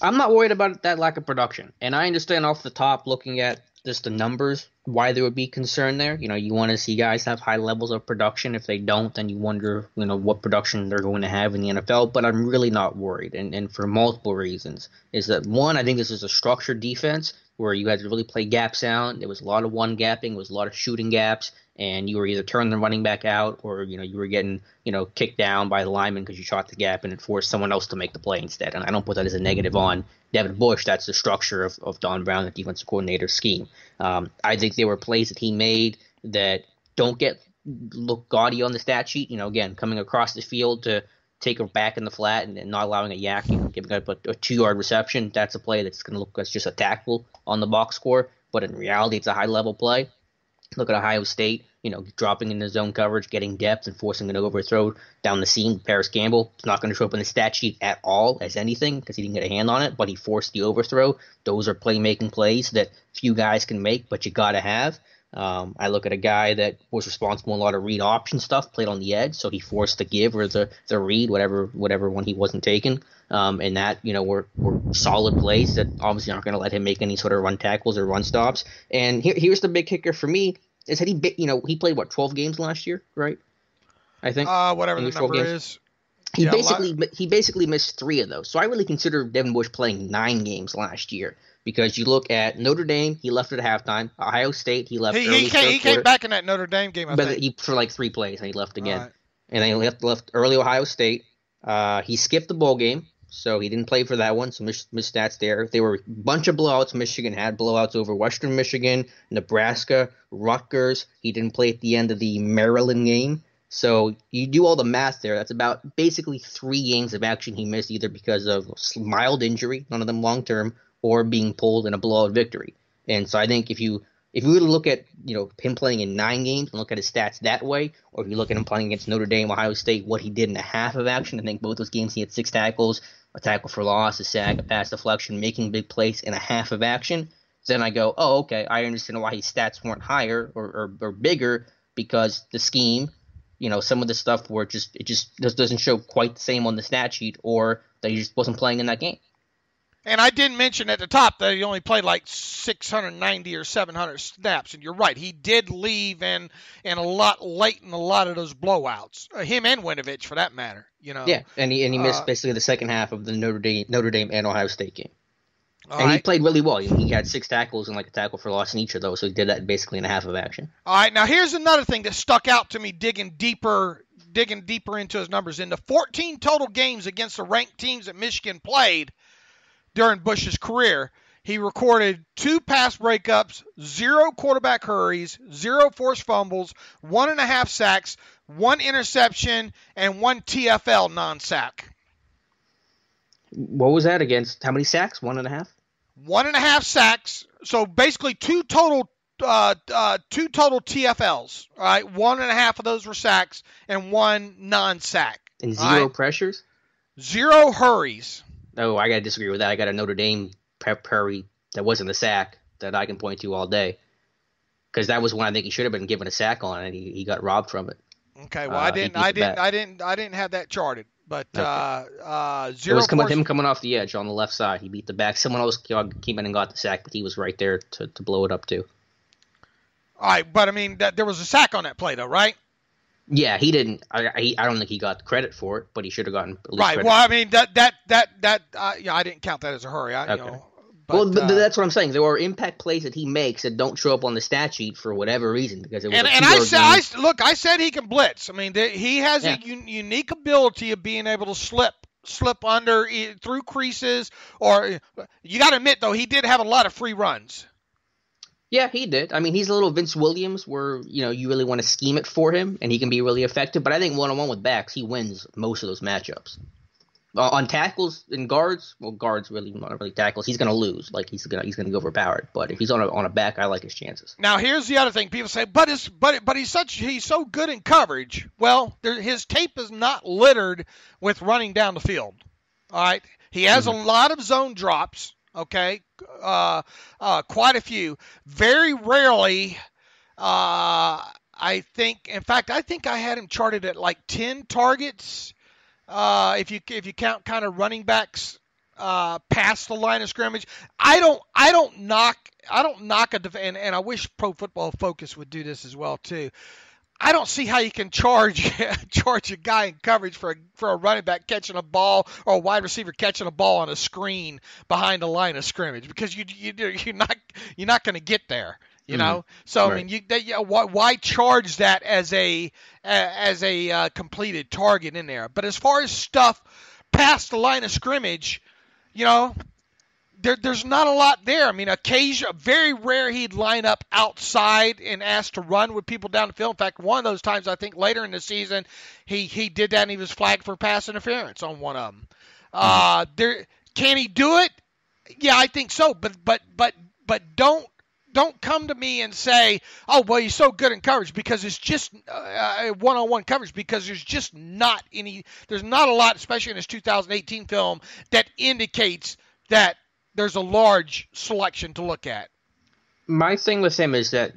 I'm not worried about that lack of production. And I understand off the top, looking at just the numbers, why there would be concern there. You want to see guys have high levels of production. If they don't, then you wonder, what production they're going to have in the NFL. But I'm really not worried, and for multiple reasons. Is that, one, I think this is a structured defense where you had to really play gaps out. There was a lot of one-gapping. There was a lot of shooting gaps. And you were either turning the running back out or, you were getting, kicked down by the lineman because you shot the gap and it forced someone else to make the play instead. And I don't put that as a negative on Devin Bush. That's the structure of Don Brown, the defensive coordinator's scheme. I think there were plays that he made that don't look gaudy on the stat sheet. Again, coming across the field to take her back in the flat and not allowing a yak, giving up a 2-yard reception. That's a play that's going to look like just a tackle on the box score. But in reality, it's a high-level play. Look at Ohio State, dropping into zone coverage, getting depth, and forcing an overthrow down the seam. Paris Campbell, it's not going to show up in the stat sheet at all as anything because he didn't get a hand on it, but he forced the overthrow. Those are playmaking plays that few guys can make, but you got to have. I look at a guy that was responsible in a lot of read option stuff, played on the edge, so he forced the give or the read, whatever one he wasn't taking. And that, were solid plays that obviously aren't going to let him make any sort of run tackles or run stops. And here's the big kicker for me is that he played, 12 games last year, right? I think. Whatever the number is. He basically missed 3 of those. So I really consider Devin Bush playing 9 games last year. Because you look at Notre Dame, he left at halftime. Ohio State, he left early. He came back in that Notre Dame game, I think. For like 3 plays, and he left again. Right. And then he left early Ohio State. He skipped the bowl game, so he didn't play for that one, so missed stats there. There were a bunch of blowouts. Michigan had blowouts over Western Michigan, Nebraska, Rutgers. He didn't play at the end of the Maryland game. So you do all the math there. That's about basically 3 games of action he missed, either because of mild injury, none of them long-term, or being pulled in a blowout victory. And so I think if you were to look at him playing in 9 games and look at his stats that way, or if you look at him playing against Notre Dame, Ohio State, what he did in a half of action, I think both those games he had 6 tackles, a tackle for loss, a sack, a pass deflection, making big plays in a half of action. Then I go, oh, okay, I understand why his stats weren't higher or bigger, because the scheme, some of the stuff where it just doesn't show quite the same on the stat sheet, or that he just wasn't playing in that game. And I didn't mention at the top that he only played like 690 or 700 snaps. And you're right, he did leave and a lot late in a lot of those blowouts. Him and Winovich, for that matter. Yeah, and he missed basically the second half of the Notre Dame and Ohio State game. And he played really well. He had 6 tackles and like a tackle for loss in each of those, so he did that basically in a half of action. All right, now here's another thing that stuck out to me digging deeper into his numbers. In the 14 total games against the ranked teams that Michigan played during Bush's career, he recorded 2 pass breakups, 0 quarterback hurries, 0 forced fumbles, 1.5 sacks, 1 interception, and 1 TFL non-sack. What was that against? How many sacks? 1.5? 1.5 sacks. So basically 2 total TFLs. All right, 1.5 of those were sacks and 1 non-sack. And 0 pressures? 0 hurries. Oh, I got to disagree with that. I got a Notre Dame hurry that wasn't a sack that I can point to all day, because that was one I think he should have been given a sack on, and he got robbed from it. Okay, well I didn't have that charted, but okay. 0. It was him coming off the edge on the left side. He beat the back. Someone else came in and got the sack, but he was right there to blow it up too. All right, but I mean there was a sack on that play though, right? Yeah, he didn't. I don't think he got the credit for it, but he should have gotten at least right. credit. Well, I mean that I didn't count that as a hurry. Okay. But that's what I'm saying. There are impact plays that he makes that don't show up on the stat sheet for whatever reason because it was I said he can blitz. I mean, he has a unique ability of being able to slip under through creases. Or you got to admit though, he did have a lot of free runs. Yeah, he did. I mean, he's a little Vince Williams where, you really want to scheme it for him and he can be really effective. But I think one-on-one with backs, he wins most of those matchups. On tackles and guards, guards really not really tackles. He's going to lose. Like he's going to go overpowered. But if he's on a back, I like his chances. Now here's the other thing. People say, but he's so good in coverage. Well, his tape is not littered with running down the field. All right, he has a lot of zone drops. Okay, quite a few. Very rarely, I think I had him charted at like 10 targets. If you count kind of running backs past the line of scrimmage, I don't knock and I wish Pro Football Focus would do this as well too. I don't see how you can charge a guy in coverage for a running back catching a ball or a wide receiver catching a ball on a screen behind the line of scrimmage because you're not going to get there. So right. I mean, why charge that as a completed target in there? But as far as stuff past the line of scrimmage, there's not a lot there. I mean, very rare he'd line up outside and ask to run with people down the field. In fact, one of those times I think later in the season he did that and he was flagged for pass interference on one of them. Can he do it? Yeah, I think so. But don't come to me and say, oh, well, he's so good in coverage because it's just one-on-one coverage because there's not a lot, especially in his 2018 film, that indicates that there's a large selection to look at. My thing with him is that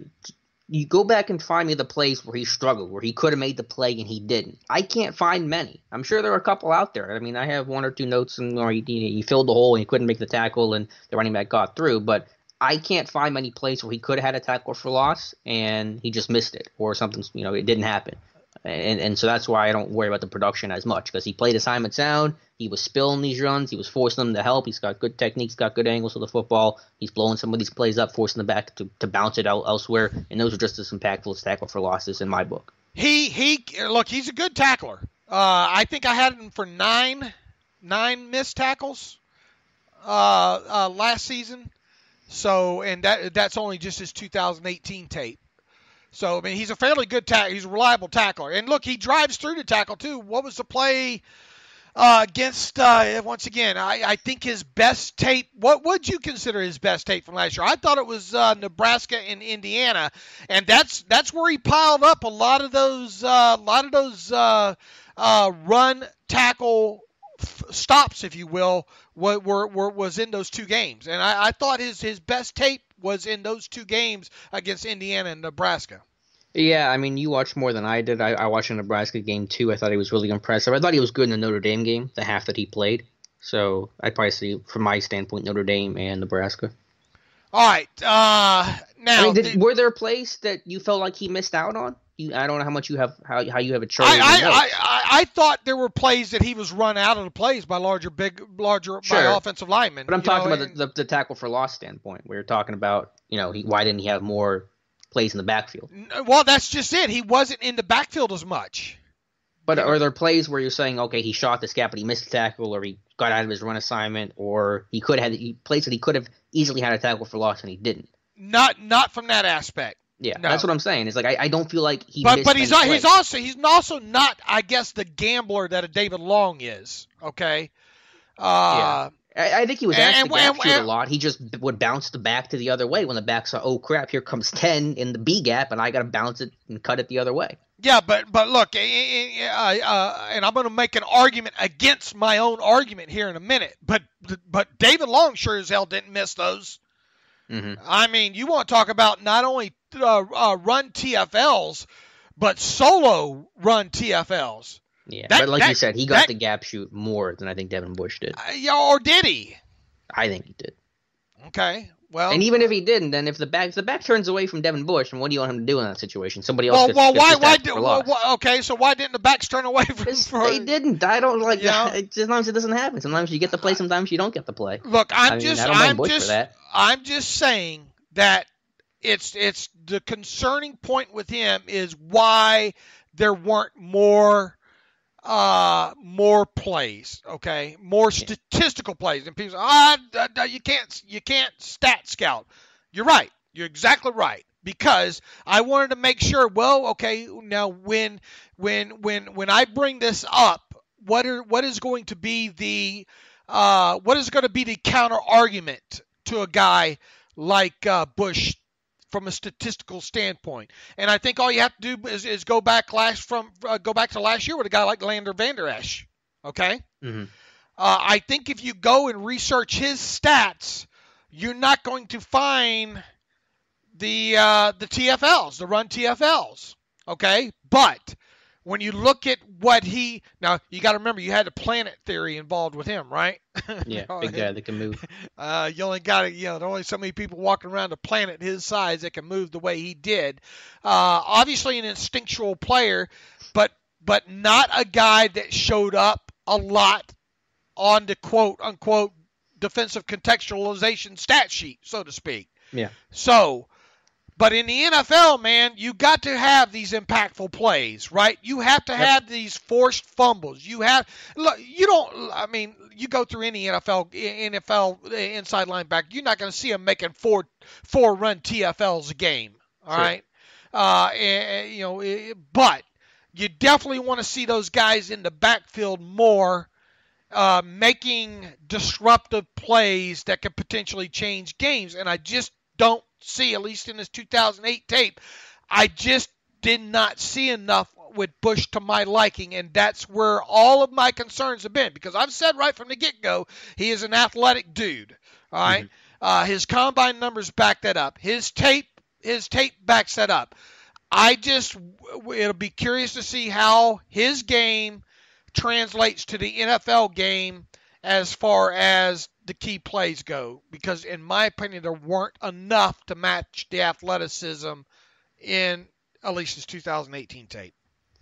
you go back and find me the plays where he struggled, where he could have made the play and he didn't. I can't find many. I'm sure there are a couple out there. I mean, I have one or two notes where he filled the hole and he couldn't make the tackle and the running back got through, but I can't find many plays where he could have had a tackle for loss and he just missed it or something, it didn't happen. And so that's why I don't worry about the production as much because he played assignment sound. He was spilling these runs. He was forcing them to help. He's got good techniques, got good angles with the football. He's blowing some of these plays up, forcing them back to bounce it out elsewhere. And those are just as impactful as tackle for losses in my book. Look, he's a good tackler. I think I had him for nine missed tackles last season. So, and that's only just his 2018 tape. So, I mean, he's a fairly good tackler. He's a reliable tackler. And look, he drives through the tackle, too. What was the play against, once again, I think his best tape, what would you consider his best tape from last year? I thought it was Nebraska and Indiana. And that's where he piled up a lot of those run tackle stops, if you will, was in those two games. And I thought his best tape was in those two games against Indiana and Nebraska. Yeah, I mean, you watched more than I did. I watched the Nebraska game, too. I thought he was really impressive. I thought he was good in the Notre Dame game, the half that he played. So I'd probably say, from my standpoint, Notre Dame and Nebraska. All right. Now, were there plays that you felt like he missed out on? I don't know how much you have, how you have it charted. I thought there were plays that he was run out of the plays by larger by offensive linemen. But I'm talking about the tackle for loss standpoint, where you're talking about, why didn't he have more plays in the backfield? Well, that's just it. He wasn't in the backfield as much. But are there plays where you're saying, okay, he shot this gap, but he missed the tackle, or he got out of his run assignment, or he could have plays that he could have easily had a tackle for loss and he didn't? Not from that aspect. Yeah, no. That's what I'm saying. It's like I don't feel like he. But he's also not, I guess, the gambler that a David Long is. Okay. Yeah. I think he was asked to gap shoot a lot. He just would bounce the back to the other way when the back saw, oh crap, here comes 10 in the B gap, and I got to bounce it and cut it the other way. Yeah, but look, and I'm going to make an argument against my own argument here in a minute. But David Long sure as hell didn't miss those. Mm-hmm. I mean, you want to talk about not only run TFLs, but solo run TFLs. Yeah, but like you said, he got the gap shoot more than I think Devin Bush did. Or did he? I think he did. Okay. Well, and even if he didn't, then if the back turns away from Devin Bush, then what do you want him to do in that situation? Somebody else. Okay, so why didn't the backs turn away from? They didn't. I don't like. Sometimes it doesn't happen. Sometimes you get the play. Sometimes you don't get the play. Look, I'm just saying that it's the concerning point with him is why there weren't more plays, okay, more statistical plays, and people say, you can't stat scout. You're right. You're exactly right, because I wanted to make sure. Well, okay, now when I bring this up, what is going to be the counter argument to a guy like Bush from a statistical standpoint? And I think all you have to do is go back to last year with a guy like Lander Vander Esch. Okay, I think if you go and research his stats, you're not going to find the TFLs, the run TFLs. Okay, but when you look at what now you got to remember, you had the planet theory involved with him, right? Yeah, big guy that can move. You only got there are only so many people walking around the planet his size that can move the way he did. Obviously an instinctual player, but not a guy that showed up a lot on the quote unquote defensive contextualization stat sheet, so to speak. Yeah. So, but in the NFL, man, you got to have these impactful plays, right? You have to have these forced fumbles. You go through any NFL inside linebacker, you're not going to see them making four run TFLs a game. All right. But you definitely want to see those guys in the backfield more, making disruptive plays that could potentially change games. And I just don't see, at least in this 2008 tape, I just did not see enough with Bush to my liking, and that's where all of my concerns have been, because I've said right from the get-go, he is an athletic dude, all right? His combine numbers back that up. His tape backs that up. It'll be curious to see how his game translates to the NFL game as far as the key plays go, because in my opinion, there weren't enough to match the athleticism in at least his 2018 tape.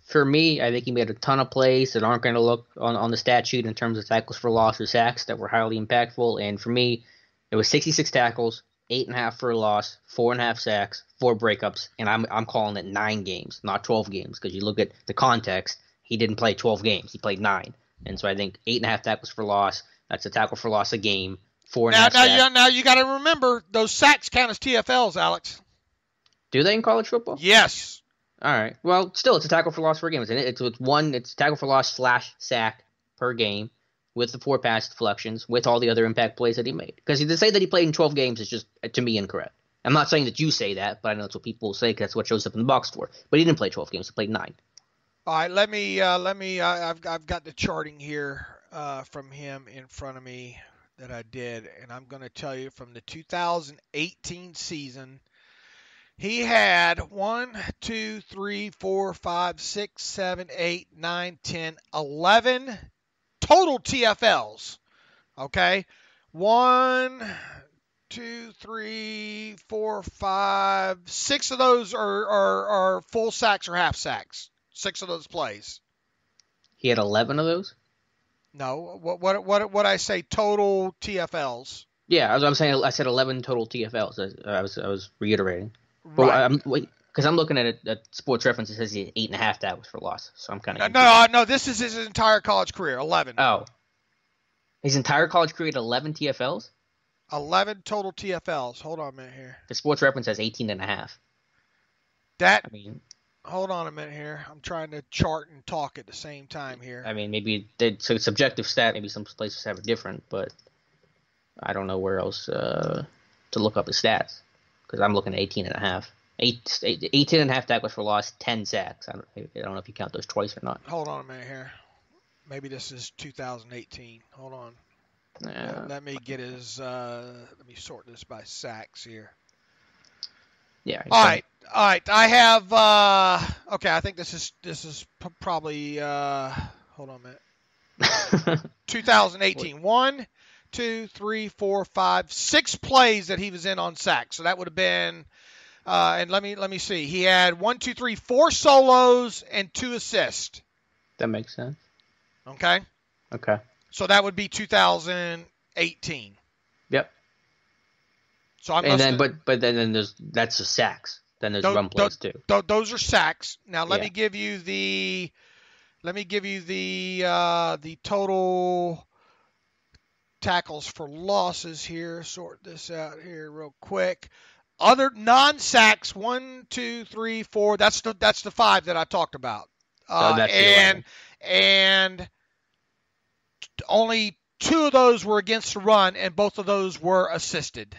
For me, I think he made a ton of plays that aren't going to look on the stat sheet in terms of tackles for loss or sacks that were highly impactful. And for me, it was 66 tackles, 8.5 for a loss, 4.5 sacks, 4 breakups, and I'm calling it 9 games, not 12 games, because you look at the context, he didn't play 12 games, he played 9. And so I think 8.5 tackles for loss, that's a tackle for loss a game. 4.5 sacks. Now you got to remember, those sacks count as TFLs, Alex. Do they in college football? Yes. All right. Well, still, it's a tackle for loss per game. It's tackle for loss / sack per game with the 4 pass deflections, with all the other impact plays that he made. Because to say that he played in 12 games is just, to me, incorrect. I'm not saying that you say that, but I know that's what people will say because that's what shows up in the box score. But he didn't play 12 games. He played 9. All right, let me. I've got the charting here from him in front of me that I did, and I'm going to tell you from the 2018 season, he had 1, 2, 3, 4, 5, 6, 7, 8, 9, 10, 11 total TFLs. Okay, 1, 2, 3, 4, 5, 6 of those are full sacks or half sacks. 6 of those plays. He had 11 of those? No. What I say total TFLs? Yeah, I'm saying I said 11 total TFLs. I was reiterating. Right. Because I'm looking at it at Sports Reference. It says he had 8.5 tackles for loss. So I'm kind of no. This is his entire college career. 11. Oh, his entire college career had 11 TFLs. 11 total TFLs. Hold on a minute here. The Sports Reference has 18.5. Hold on a minute here. I'm trying to chart and talk at the same time here. I mean, maybe it's a subjective stat. Maybe some places have it different, but I don't know where else to look up his stats, because I'm looking at 18.5. 18.5 tackles for loss, 10 sacks. I don't know if you count those twice or not. Hold on a minute here. Maybe this is 2018. Hold on. Let me get his. Let me sort this by sacks here. Yeah. All right. I have. Okay. I think this is probably. Hold on a minute. 2018. 1, 2, 3, 4, 5, 6 plays that he was in on sacks. So that would have been, and let me see. He had 1, 2, 3, 4 solos and 2 assists. That makes sense. Okay. Okay. So that would be 2018. Yep. So I'm. And then, but then that's the sacks. Then there's run plays too. Those are sacks. Now let me give you the total tackles for losses here. Sort this out here real quick. Other non-sacks, 1, 2, 3, 4. That's the 5 that I talked about. And only 2 of those were against the run, and both of those were assisted.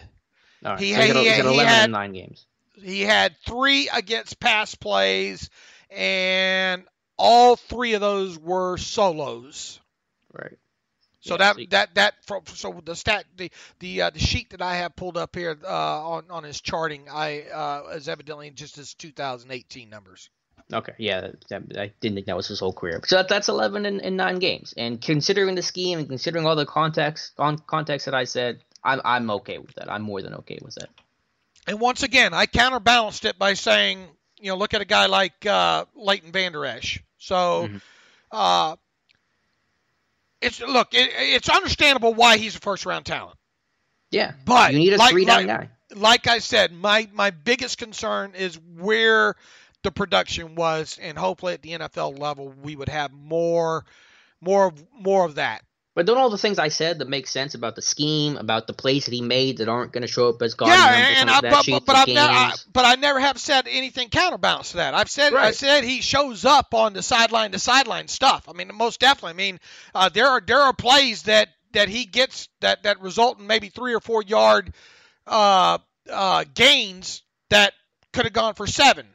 All right. He had 11 in 9 games. He had 3 against pass plays, and all 3 of those were solos. Right. So so the sheet that I have pulled up here on his charting is evidently just his 2018 numbers. Okay, yeah, I didn't think that was his whole career. So that's 11 in 9 games, and considering the scheme and considering all the context that I said, I'm okay with that. I'm more than okay with that. And once again, I counterbalanced it by saying, look at a guy like Leighton Vander Esch. So, it's understandable why he's a first-round talent. Yeah, but you need a 3-down guy. Like I said, my biggest concern is where the production was, and hopefully at the NFL level we would have more of that. But don't all the things I said that make sense about the scheme, about the plays that he made that aren't going to show up as God? But I never have said anything counterbalance to that. I said he shows up on the sideline to sideline stuff. I mean, most definitely. I mean, there are plays that he gets that result in maybe 3 or 4 yard gains that could have gone for 7.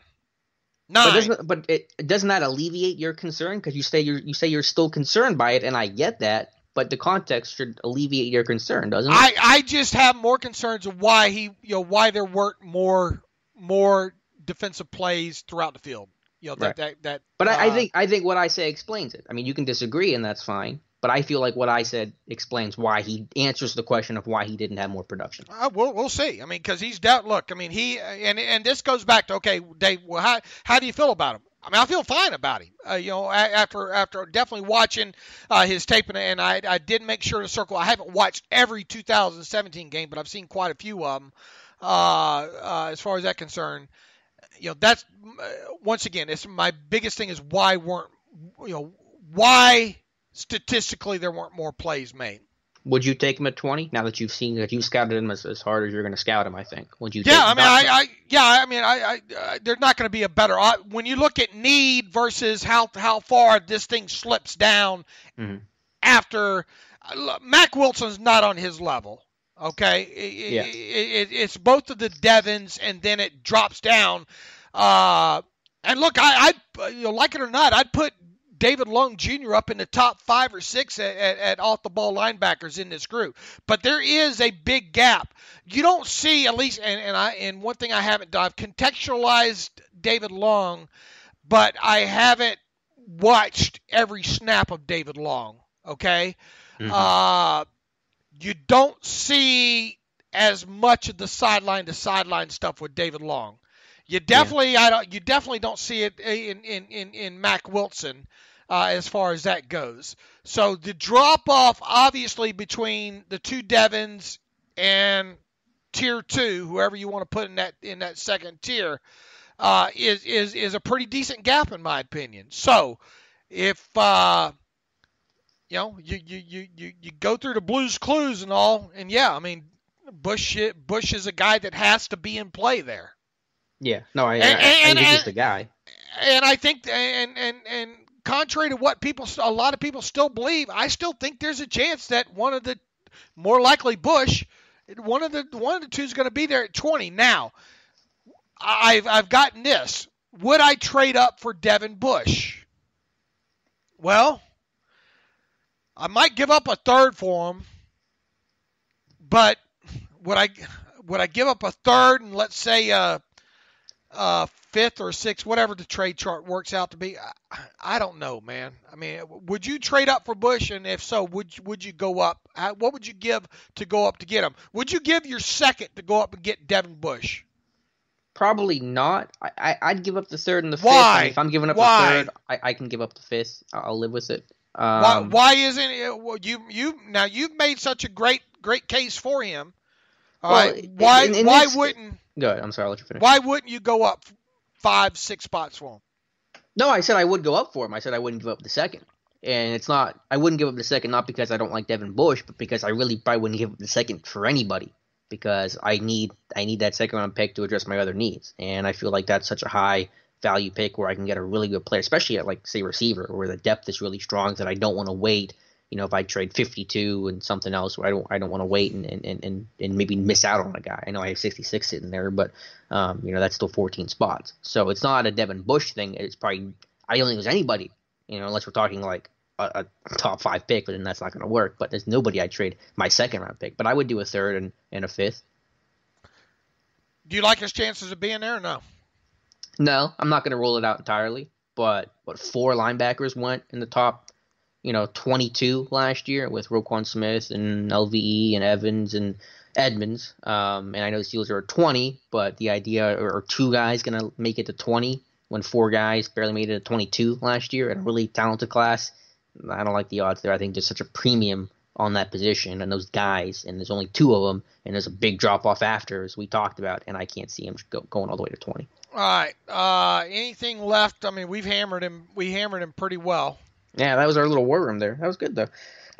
9. But doesn't that alleviate your concern? Because you say you're still concerned by it, and I get that. But the context should alleviate your concern, doesn't it? I just have more concerns of why why there weren't more defensive plays throughout the field. But I think what I say explains it. I mean, you can disagree, and that's fine. But I feel like what I said explains why he answers the question of why he didn't have more production. We'll see. I mean, because he's doubt. Look, I mean, and this goes back to, okay, Dave. Well, how do you feel about him? I mean, I feel fine about him. After definitely watching his tape, and I did make sure to circle. I haven't watched every 2017 game, but I've seen quite a few of them. As far as that concerned, that's once again, it's my biggest thing is why statistically there weren't more plays made. Would you take him at 20 now that you've seen that you scouted him as hard as you're going to scout him? I think. Would you? Yeah, there's not going to be a better when you look at need versus how far this thing slips down after. Mac Wilson's not on his level. Okay, it's both of the Devons, and then it drops down. And look, I like it or not, I'd put David Long Jr. up in the top 5 or 6 at off-the-ball linebackers in this group. But there is a big gap. You don't see, at least, and one thing I haven't done, I've contextualized David Long, but I haven't watched every snap of David Long, okay? You don't see as much of the sideline-to-sideline stuff with David Long. You definitely, you definitely don't see it in Mac Wilson as far as that goes. So the drop off, obviously, between the 2 Devons and tier 2, whoever you want to put in that second tier, is a pretty decent gap in my opinion. So if you go through the Blues Clues and all, and I mean Bush is a guy that has to be in play there. Yeah, no, I think he's the guy. And I think, and contrary to what a lot of people still believe, I still think there's a chance that more likely Bush, one of the 2 is going to be there at 20. Now, I've gotten this. Would I trade up for Devin Bush? Well, I might give up a 3rd for him, but would I give up a 3rd and let's say fifth or sixth, whatever the trade chart works out to be. I don't know, man. I mean, would you trade up for Bush? And if so, would you go up? What would you give to go up to get him? Would you give your second to go up and get Devin Bush? Probably not. I'd give up the third and the fifth. Why? And if I'm giving up the third, I can give up the fifth. I'll live with it. Why isn't it? Well, you've made such a great case for him. All right. Why wouldn't? Go ahead. I'm sorry. I'll let you finish. Why wouldn't you go up 5-6 spots for him? No, I said I would go up for him. I said I wouldn't give up the second. And it's not – I wouldn't give up the second not because I don't like Devin Bush, but because I really probably wouldn't give up the second for anybody because I need that second-round pick to address my other needs. And I feel like that's such a high-value pick where I can get a really good player, especially at, like, say, receiver, where the depth is really strong that I don't want to wait. You know, if I trade 52 and something else, where I don't want to wait and maybe miss out on a guy. I know I have 66 sitting there, but that's still 14 spots. So it's not a Devin Bush thing. It's probably I don't think there's anybody, unless we're talking like a top 5 pick, but then that's not going to work. But there's nobody I'd trade my second round pick. But I would do a third and a fifth. Do you like his chances of being there or no? No, I'm not going to rule it out entirely. But 4 linebackers went in the top 22 last year with Roquan Smith and LVE and Evans and Edmonds. And I know the Steelers are 20, but the idea are 2 guys going to make it to 20 when 4 guys barely made it to 22 last year in a really talented class. I don't like the odds there. I think there's such a premium on that position and those guys, and there's only 2 of them, and there's a big drop-off after, as we talked about, and I can't see him going all the way to 20. All right. Anything left? I mean, we hammered him pretty well. Yeah, that was our little war room there. That was good, though.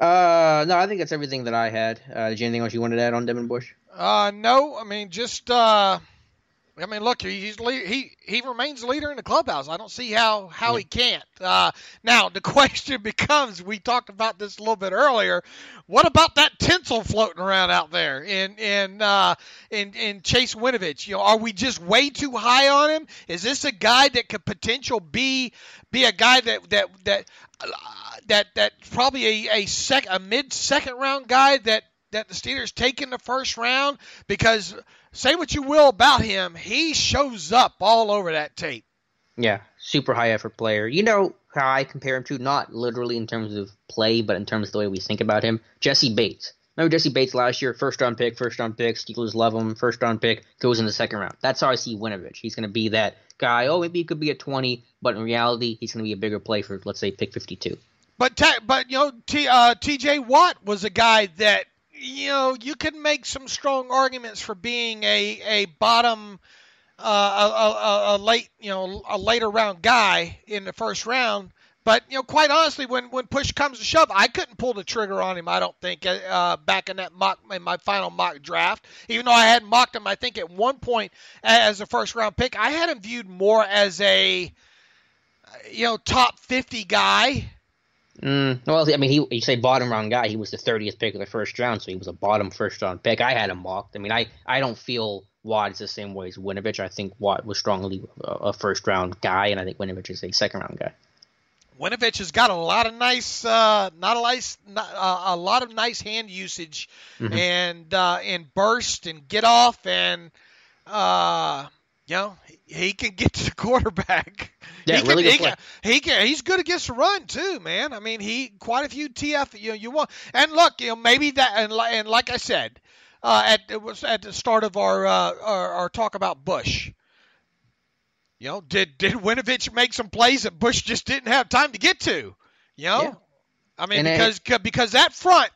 No, I think that's everything that I had. Did you anything else you wanted to add on Devin Bush? No. I mean, just look, he remains the leader in the clubhouse. I don't see how he can't. Now the question becomes: we talked about this a little bit earlier. What about that tinsel floating around out there in Chase Winovich? Are we just way too high on him? Is this a guy that could potentially be a guy that probably a mid-second round guy that the Steelers take in the first round? Because say what you will about him, he shows up all over that tape. Yeah, super high effort player. You know how I compare him to, not literally in terms of play, but in terms of the way we think about him? Jesse Bates. Remember Jesse Bates last year? First round pick, Steelers love him, first round pick, goes in the second round. That's how I see Winovich. He's going to be that guy. Oh, maybe he could be at 20, but in reality, he's going to be a bigger play for, let's say, pick 52. But T.J. Watt was a guy that, you could make some strong arguments for being a bottom, a later round guy in the first round. But quite honestly, when push comes to shove, I couldn't pull the trigger on him. I don't think back in my final mock draft, even though I had mocked him, I think at one point as a first round pick, I had him viewed more as a top 50 guy. Well, I mean, you say bottom round guy. He was the 30th pick of the first round, so he was a bottom first round pick. I had him mocked. I mean, I don't feel Watt is the same way as Winovich. I think Watt was strongly a first round guy, and I think Winovich is a second round guy. Winovich has got a lot of nice, a lot of nice hand usage, and burst and get off, and he can get to the quarterback. Yeah, really good play. He's good against the run too, man. I mean, quite a few TF. You want, and look, maybe that, and like I said, it was at the start of our talk about Bush. Did Winovich make some plays that Bush just didn't have time to get to? Yeah. I mean, because that front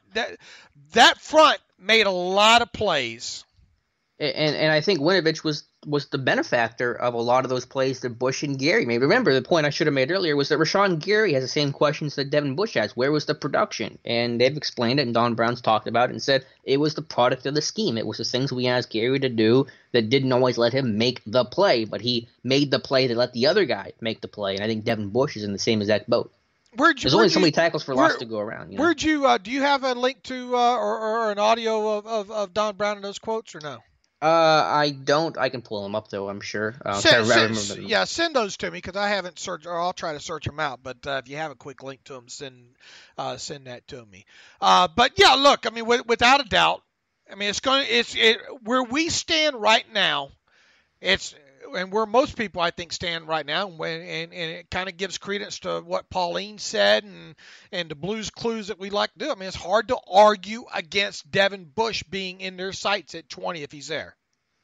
made a lot of plays. And I think Winovich was the benefactor of a lot of those plays that Bush and Gary made. Remember, the point I should have made earlier was that Rashawn Gary has the same questions that Devin Bush has. Where was the production? And they've explained it, and Don Brown's talked about it and said it was the product of the scheme. It was the things we asked Gary to do that didn't always let him make the play, but he made the play that let the other guy make the play. And I think Devin Bush is in the same exact boat. There's only so many tackles for loss to go around. Where'd you do you have a link to or an audio of Don Brown and those quotes or no? I don't. I can pull them up though. I'm sure. Send those to me because I haven't searched, or I'll try to search them out. But if you have a quick link to them, send that to me. But yeah, look. I mean, without a doubt. I mean, where we stand right now. and where most people I think stand right now, and it kind of gives credence to what Pauline said and the Blues Clues that we like to do. I mean, it's hard to argue against Devin Bush being in their sights at 20 if he's there.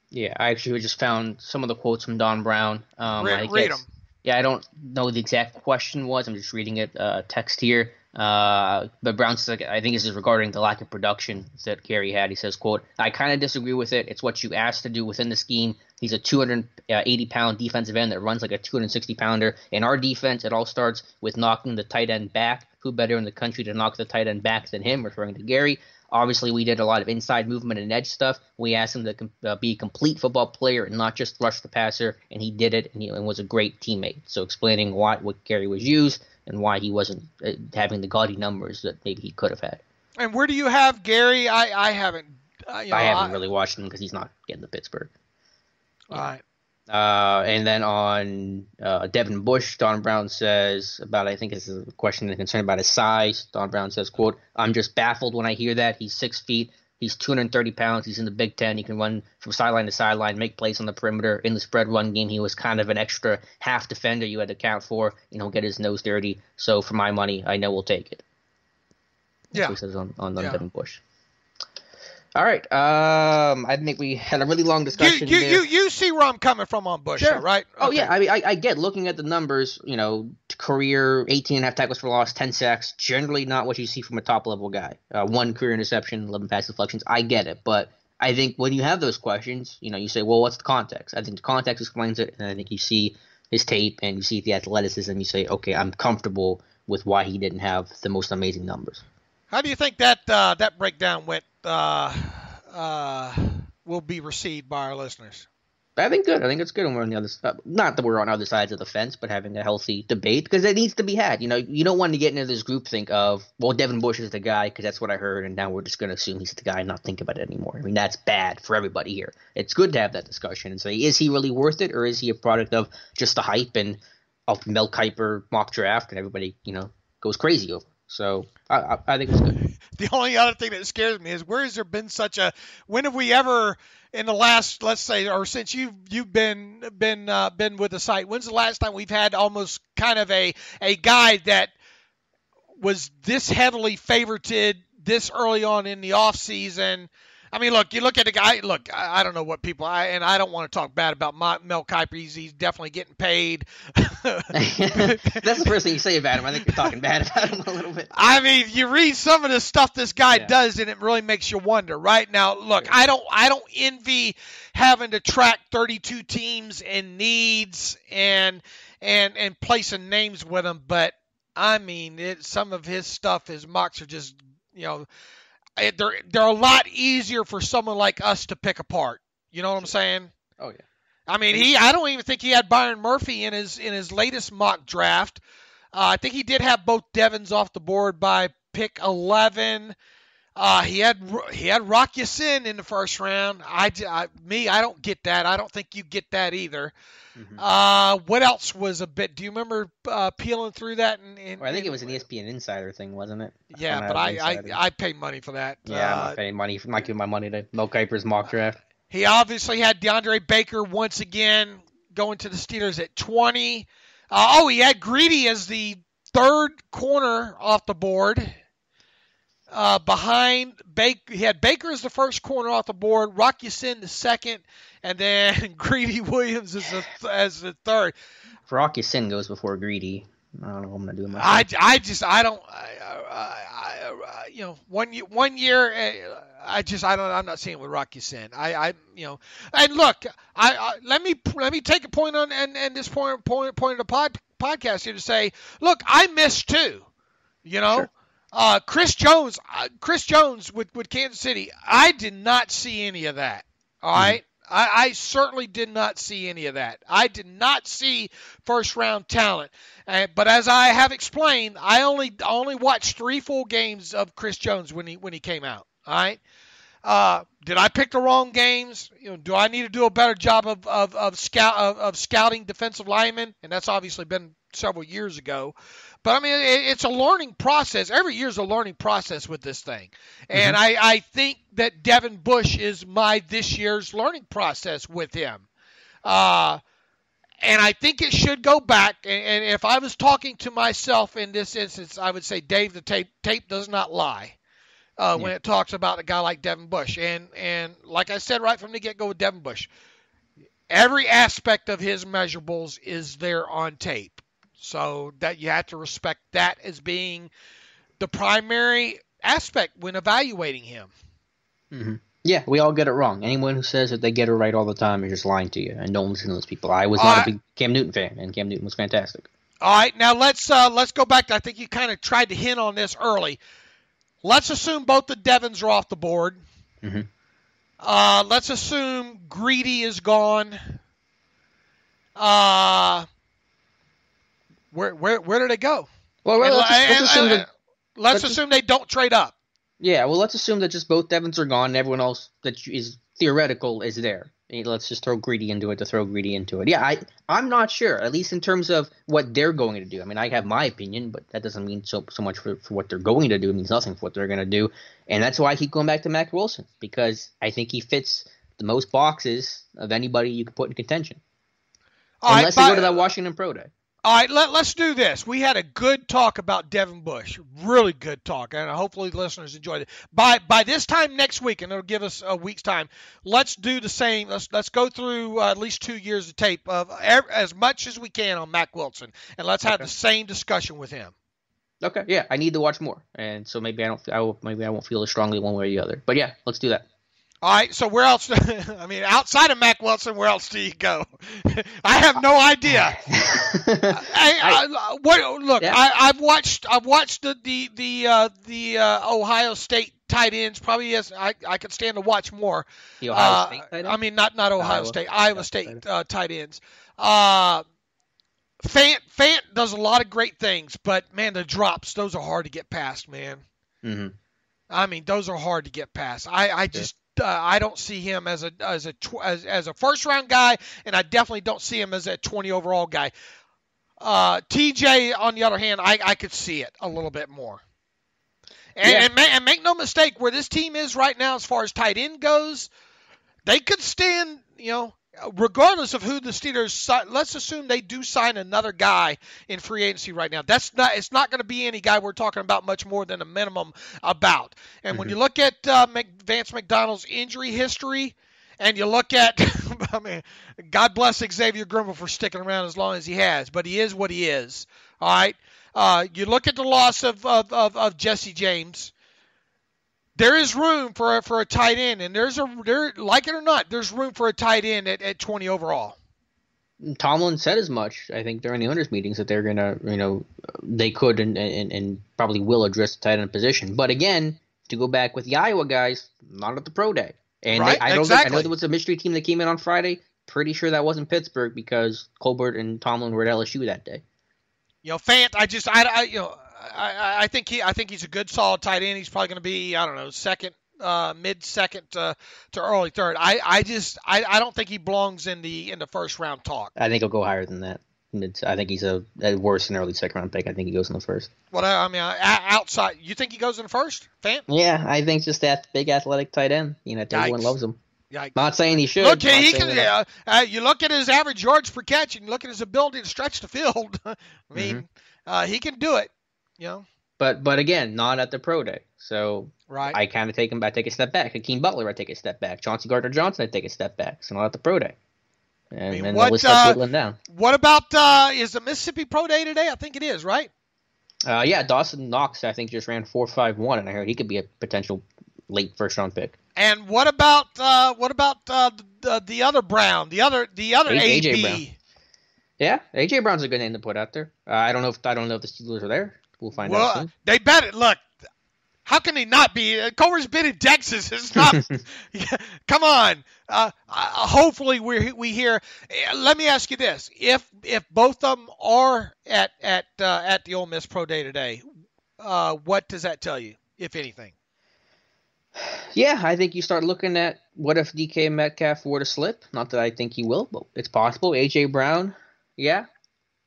Yeah, I actually just found some of the quotes from Don Brown. Read them. Yeah, I don't know what the exact question was. I'm just reading it, text here. But Brown says, I think this is regarding the lack of production that Gary had. He says, quote, I kind of disagree with it. It's what you asked to do within the scheme. He's a 280-pound defensive end that runs like a 260-pounder. In our defense, it all starts with knocking the tight end back. Who better in the country to knock the tight end back than him, referring to Gary? Obviously, we did a lot of inside movement and edge stuff. We asked him to be a complete football player and not just rush the passer, and he did it, and was a great teammate. So explaining what Gary was used and why he wasn't having the gaudy numbers that maybe he could have had. And where do you have Gary? I haven't. I haven't really watched him because he's not getting to Pittsburgh. All right. And then on Devin Bush, Don Brown says about, I think this is a question and concern about his size. Don Brown says, quote, I'm just baffled when I hear that. He's 6 feet. He's 230 pounds. He's in the Big Ten. He can run from sideline to sideline, make plays on the perimeter. In the spread run game, he was kind of an extra half defender you had to account for, get his nose dirty. So for my money, I know we'll take it. That's what he says on Devin Bush. All right. I think we had a really long discussion. You see where I'm coming from on Bush, sure. though, right? Oh, yeah. I mean, I get looking at the numbers, career 18.5 tackles for loss, 10 sacks, generally not what you see from a top-level guy. 1 career interception, 11 pass deflections. I get it. But I think when you have those questions, you say, well, what's the context? I think the context explains it, and I think you see his tape and you see the athleticism, and you say, okay, I'm comfortable with why he didn't have the most amazing numbers. How do you think that breakdown went? Will be received by our listeners? I think good. I think it's good when we're on the other side. Not that we're on other sides of the fence, but having a healthy debate because it needs to be had. You don't want to get into this groupthink of, well, Devin Bush is the guy because that's what I heard, and now we're just going to assume he's the guy and not think about it anymore. I mean, that's bad for everybody here. It's good to have that discussion and say, is he really worth it, or is he a product of just the hype and of Mel Kiper mock draft and everybody, goes crazy over? So I think it's good. The only other thing that scares me is where has there been when have we ever in the last, let's say, or since you've been with the site, when's the last time we've had almost kind of a guy that was this heavily favorited this early on in the offseason? I mean, look, you look at the guy. Look, I don't know what people. I don't want to talk bad about Mel Kiper. He's definitely getting paid. That's the first thing you say about him. I think you're talking bad about him a little bit. I mean, you read some of the stuff this guy does, and it really makes you wonder. Right now, look, I don't envy having to track 32 teams and needs and placing names with them. But I mean, some of his stuff, his mocks are just they're a lot easier for someone like us to pick apart. You know what I'm saying? Oh yeah. I mean, I don't even think he had Byron Murphy in his latest mock draft. I think he did have both Devins off the board by pick 11. He had Rock Ya-Sin in the first round. I don't get that. I don't think you get that either. Mm-hmm. What else was a bit? Do you remember peeling through that? I think it was an ESPN Insider thing, wasn't it? Yeah, but I paid money for that. Yeah, I'm not paying money. I'm not giving my money to Mel Kiper's mock draft. He obviously had DeAndre Baker once again going to the Steelers at 20. He had Greedy as the third corner off the board. Behind Baker, he had Baker as the first corner off the board, Rock Ya-Sin the second, and then Greedy Williams as the third. Rock Ya-Sin goes before Greedy. I don't know what I'm gonna do. One year. I'm not seeing it with Rock Ya-Sin. And look, let me take a point on and this point of the podcast here to say, look, I missed too. Sure. Chris Jones with Kansas City, I did not see any of that. All right. I certainly did not see any of that. I did not see first-round talent. But as I have explained, I only watched 3 full games of Chris Jones when he came out. All right. Did I pick the wrong games? Do I need to do a better job of scouting defensive linemen? And that's obviously been several years ago. But I mean, it's a learning process. Every year is a learning process with this thing. And I think that Devin Bush is this year's learning process with him. And I think it should go back. And if I was talking to myself in this instance, I would say, Dave, the tape does not lie when it talks about a guy like Devin Bush. And like I said right from the get-go with Devin Bush, every aspect of his measurables is there on tape. So that you have to respect that as being the primary aspect when evaluating him. Mm-hmm. Yeah, we all get it wrong. Anyone who says that they get it right all the time is just lying to you, and don't listen to those people. I was not a big Cam Newton fan, and Cam Newton was fantastic. All right, now let's go back to, I think you kind of tried to hint on this early. Let's assume both the Devons are off the board. Mm-hmm. Let's assume Greedy is gone. Where do they go? Well, let's assume they don't trade up. Yeah, well, let's assume that just both Devons are gone and everyone else that is theoretical is there. Let's just throw Greedy into it to throw Greedy into it. Yeah, I'm not sure, at least in terms of what they're going to do. I mean, I have my opinion, but that doesn't mean so much for what they're going to do. It means nothing for what they're going to do. And that's why I keep going back to Mac Wilson, because I think he fits the most boxes of anybody you could put in contention. Unless they go to that Washington Pro Day. All right, let's do this. We had a good talk about Devin Bush, really good talk, and hopefully the listeners enjoyed it. By this time next week, and it'll give us a week's time, let's do the same. Let's go through at least 2 years of tape of as much as we can on Mac Wilson, and let's have the same discussion with him. Okay, yeah, I need to watch more, and so maybe I won't feel as strongly one way or the other. But yeah, let's do that. All right, so where else? I mean, outside of Mac Wilson, where else do you go? I have no idea. I've watched the Ohio State tight ends. Probably as I could stand to watch more. The Ohio State tight ends? I mean, not Ohio State. Iowa State tight ends. Fant does a lot of great things, but man, the drops, those are hard to get past, man. Mm-hmm. I mean, those are hard to get past. I don't see him as a first round guy, and I definitely don't see him as a 20 overall guy. TJ, on the other hand, I could see it a little bit more. And make no mistake, where this team is right now as far as tight end goes, they could stand, regardless of who the Steelers sign. Let's assume they do sign another guy in free agency right now. It's not going to be any guy we're talking about much more than a minimum about. And when you look at Vance McDonald's injury history, and you look at, I mean, God bless Xavier Grimble for sticking around as long as he has, but he is what he is. All right. You look at the loss of Jesse James. There is room for a tight end, and like it or not, there's room for a tight end at 20 overall. Tomlin said as much, I think, during the owners' meetings that they're gonna, they could and probably will address the tight end position. But again, to go back with the Iowa guys, not at the pro day. And right, I know exactly. there was a mystery team that came in on Friday. Pretty sure that wasn't Pittsburgh because Colbert and Tomlin were at LSU that day. Fant, I think he's a good solid tight end. He's probably going to be, I don't know, second, mid second to early third. I don't think he belongs in the first round talk. I think he'll go higher than that. I think he's at worst an early second round pick. I think he goes in the first. Well, I mean, outside, you think he goes in the first, Fant? Yeah, I think just that big athletic tight end. Everyone loves him. Yikes. Not saying he should. Look, he can. You look at his average yards per catch, and you look at his ability to stretch the field. I mean, he can do it. But again, not at the pro day. So right. I kind of take a step back. Hakeem Butler, I take a step back. Chauncey Gardner-Johnson, I take a step back. So not at the pro day. And then the list starts whittling down. What about is the Mississippi Pro Day today? I think it is, right? Yeah, Dawson Knox, I think, just ran 4.51, and I heard he could be a potential late first round pick. And what about the other Brown, the other AB? AJ Brown. Yeah, AJ Brown's a good name to put out there. I don't know if the Steelers are there. We'll find out soon. They better look. How can he not be? Culver's been in Texas. It's not. Come on. Hopefully we hear. Let me ask you this: if both of them are at the Ole Miss Pro Day today, what does that tell you, if anything? Yeah, I think you start looking at what if DK Metcalf were to slip. Not that I think he will, but it's possible. AJ Brown, yeah.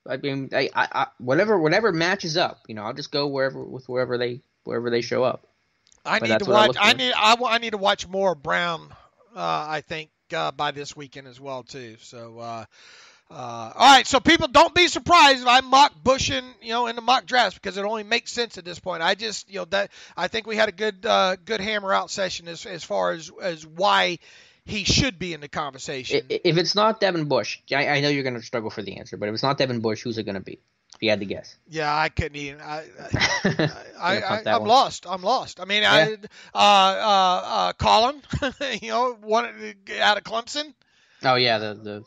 I mean, I whatever matches up. I'll just go wherever they show up. I need to watch. I need to watch more Brown. I think by this weekend as well too. So, All right, so people don't be surprised if I mock Bush in the mock drafts because it only makes sense at this point. I just I think we had a good hammer out session as far as why he should be in the conversation. If it's not Devin Bush, I know you're going to struggle for the answer, but if it's not Devin Bush, who's it going to be? If you had to guess. Yeah, I couldn't even. I'm lost. I mean, yeah. Colin, wanted to get out of Clemson. Oh yeah, the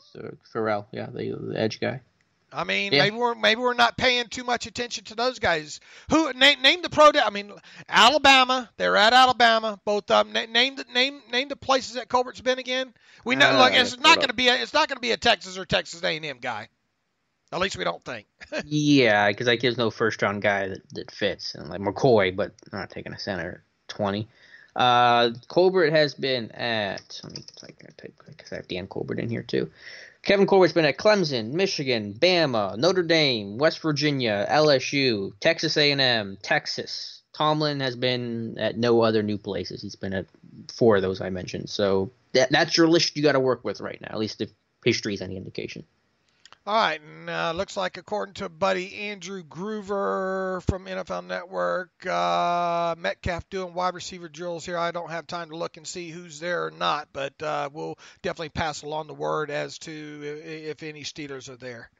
Pharrell, yeah, the edge guy. I mean, yeah. maybe we're not paying too much attention to those guys. Who name the pro? I mean, Alabama. They're at Alabama. Both of them. Name the places that Colbert's been again. We know. Look, it's not going to be a Texas or Texas A&M guy. At least we don't think. Yeah, because there's no first round guy that fits, and like McCoy, but I'm not taking a center at 20. Colbert has been at, let me type because I have Dan Colbert in here too. Kevin Colbert's been at Clemson, Michigan, Bama, Notre Dame, West Virginia, LSU, Texas A&M, Texas. Tomlin has been at no other new places. He's been at 4 of those I mentioned. So that's your list you got to work with right now, at least if history is any indication. All right, and looks like according to buddy Andrew Groover from NFL Network, Metcalf doing wide receiver drills here. I don't have time to look and see who's there or not, but we'll definitely pass along the word as to if any Steelers are there.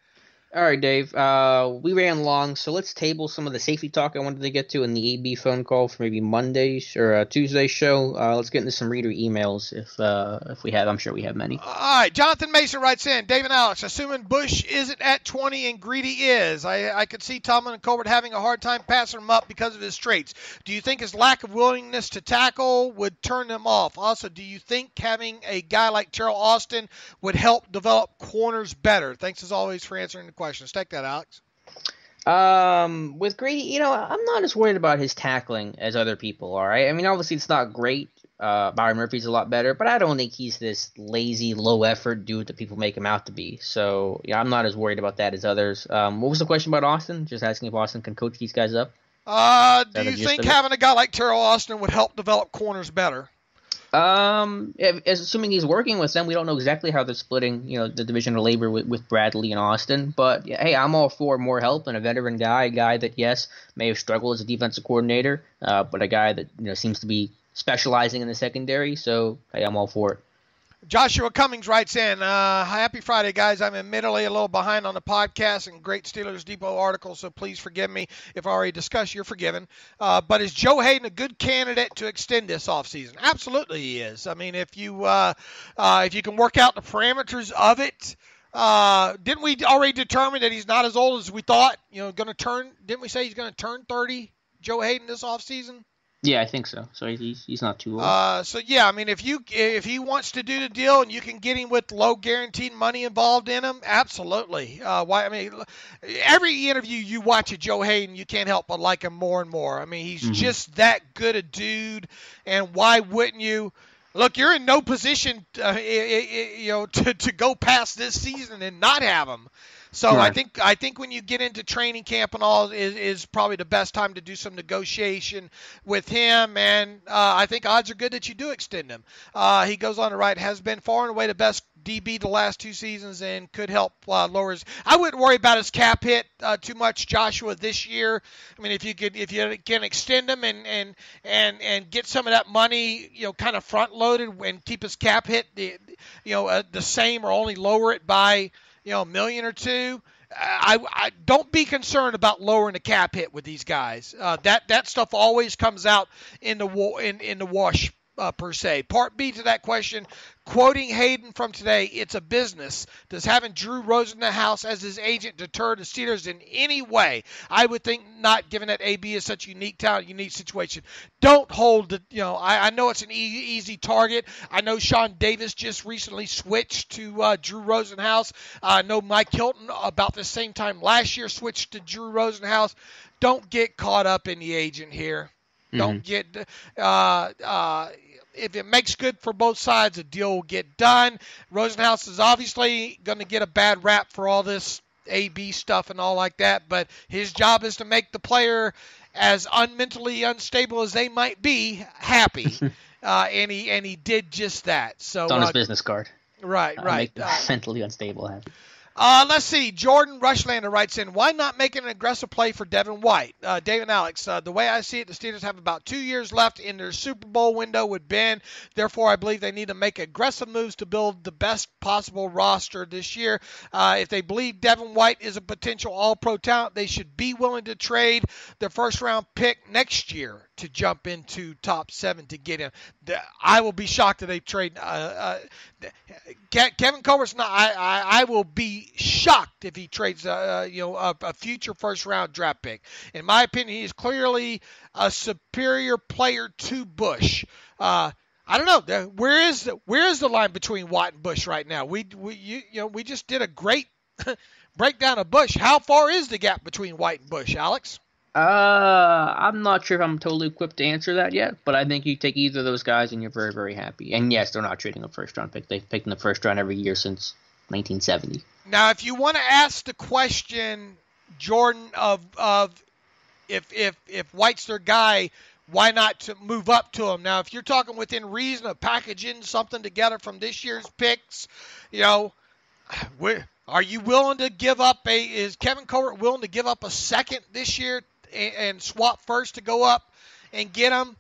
All right, Dave. We ran long, so let's table some of the safety talk I wanted to get to in the AB phone call for maybe Monday's or Tuesday's show. Let's get into some reader emails if we have. I'm sure we have many. All right. Jonathan Mason writes in, Dave and Alex, assuming Bush isn't at 20 and Greedy is, I could see Tomlin and Colbert having a hard time passing him up because of his traits. Do you think his lack of willingness to tackle would turn them off? Also, do you think having a guy like Terrell Austin would help develop corners better? Thanks as always for answering the questions. Take that, Alex. With Grady, I'm not as worried about his tackling as other people are. I mean, obviously it's not great. Byron Murphy's a lot better, but I don't think he's this lazy, low-effort dude that people make him out to be. So, yeah, I'm not as worried about that as others. What was the question about Austin? Just asking if Austin can coach these guys up? Do you think having a guy like Terrell Austin would help develop corners better? Assuming he's working with them, we don't know exactly how they're splitting, the division of labor with Bradley and Austin. But yeah, hey, I'm all for more help and a veteran guy, a guy that yes may have struggled as a defensive coordinator, but a guy that seems to be specializing in the secondary. So hey, I'm all for it. Joshua Cummings writes in, happy Friday, guys. I'm admittedly a little behind on the podcast and great Steelers Depot article, so please forgive me if I already discussed. You're forgiven. But is Joe Hayden a good candidate to extend this offseason? Absolutely he is. I mean, if you can work out the parameters of it, didn't we already determine that he's not as old as we thought? Didn't we say he's going to turn 30, Joe Hayden, this offseason? Yeah, I think so. So he's not too old. So yeah, I mean, if he wants to do the deal and you can get him with low guaranteed money involved in him, absolutely. Why? I mean, every interview you watch of Joe Hayden, you can't help but like him more and more. I mean, he's just that good a dude, and why wouldn't you? Look, you're in no position, to go past this season and not have him. So right. I think when you get into training camp and all is probably the best time to do some negotiation with him, and I think odds are good that you do extend him. He goes on to write, has been far and away the best DB the last 2 seasons and could help lower his. I wouldn't worry about his cap hit too much, Joshua, this year. I mean, if you can extend him and get some of that money, kind of front loaded and keep his cap hit the same or only lower it by $1 million or $2 million. I don't be concerned about lowering the cap hit with these guys. That stuff always comes out in the wash per se. Part B to that question, quoting Hayden from today, it's a business. Does having Drew Rosenhaus as his agent deter the Steelers in any way? I would think not, given that AB is such a unique talent, unique situation. Don't hold the, I know it's an easy target. I know Sean Davis just recently switched to Drew Rosenhaus. I know Mike Hilton about the same time last year switched to Drew Rosenhaus. Don't get caught up in the agent here. Don't get if it makes good for both sides, the deal will get done. Rosenhaus is obviously going to get a bad rap for all this AB stuff and all like that, but his job is to make the player, as mentally unstable as they might be, happy, and he did just that. So it's on his business card. Right. Make mentally unstable happy. Let's see. Jordan Rushlander writes in, why not make an aggressive play for Devin White? David and Alex, the way I see it, the Steelers have about 2 years left in their Super Bowl window with Ben. Therefore, I believe they need to make aggressive moves to build the best possible roster this year. If they believe Devin White is a potential all-pro talent, they should be willing to trade their first-round pick next year to jump into top 7 to get him. I will be shocked if they trade. Kevin Colbert's not. I will be shocked if he trades a future first-round draft pick. In my opinion, he is clearly a superior player to Bush. I don't know. Where is the line between Watt and Bush right now? We just did a great breakdown of Bush. How far is the gap between White and Bush, Alex? I'm not sure if I'm totally equipped to answer that yet, but I think you take either of those guys and you're very, very happy. And yes, they're not trading a first-round pick. They've picked in the first round every year since 1970. Now, if you want to ask the question, Jordan, of if White's their guy, why not to move up to him? Now, if you're talking within reason of packaging something together from this year's picks, are you willing to give up is Kevin Colbert willing to give up a second this year and swap first to go up and get him?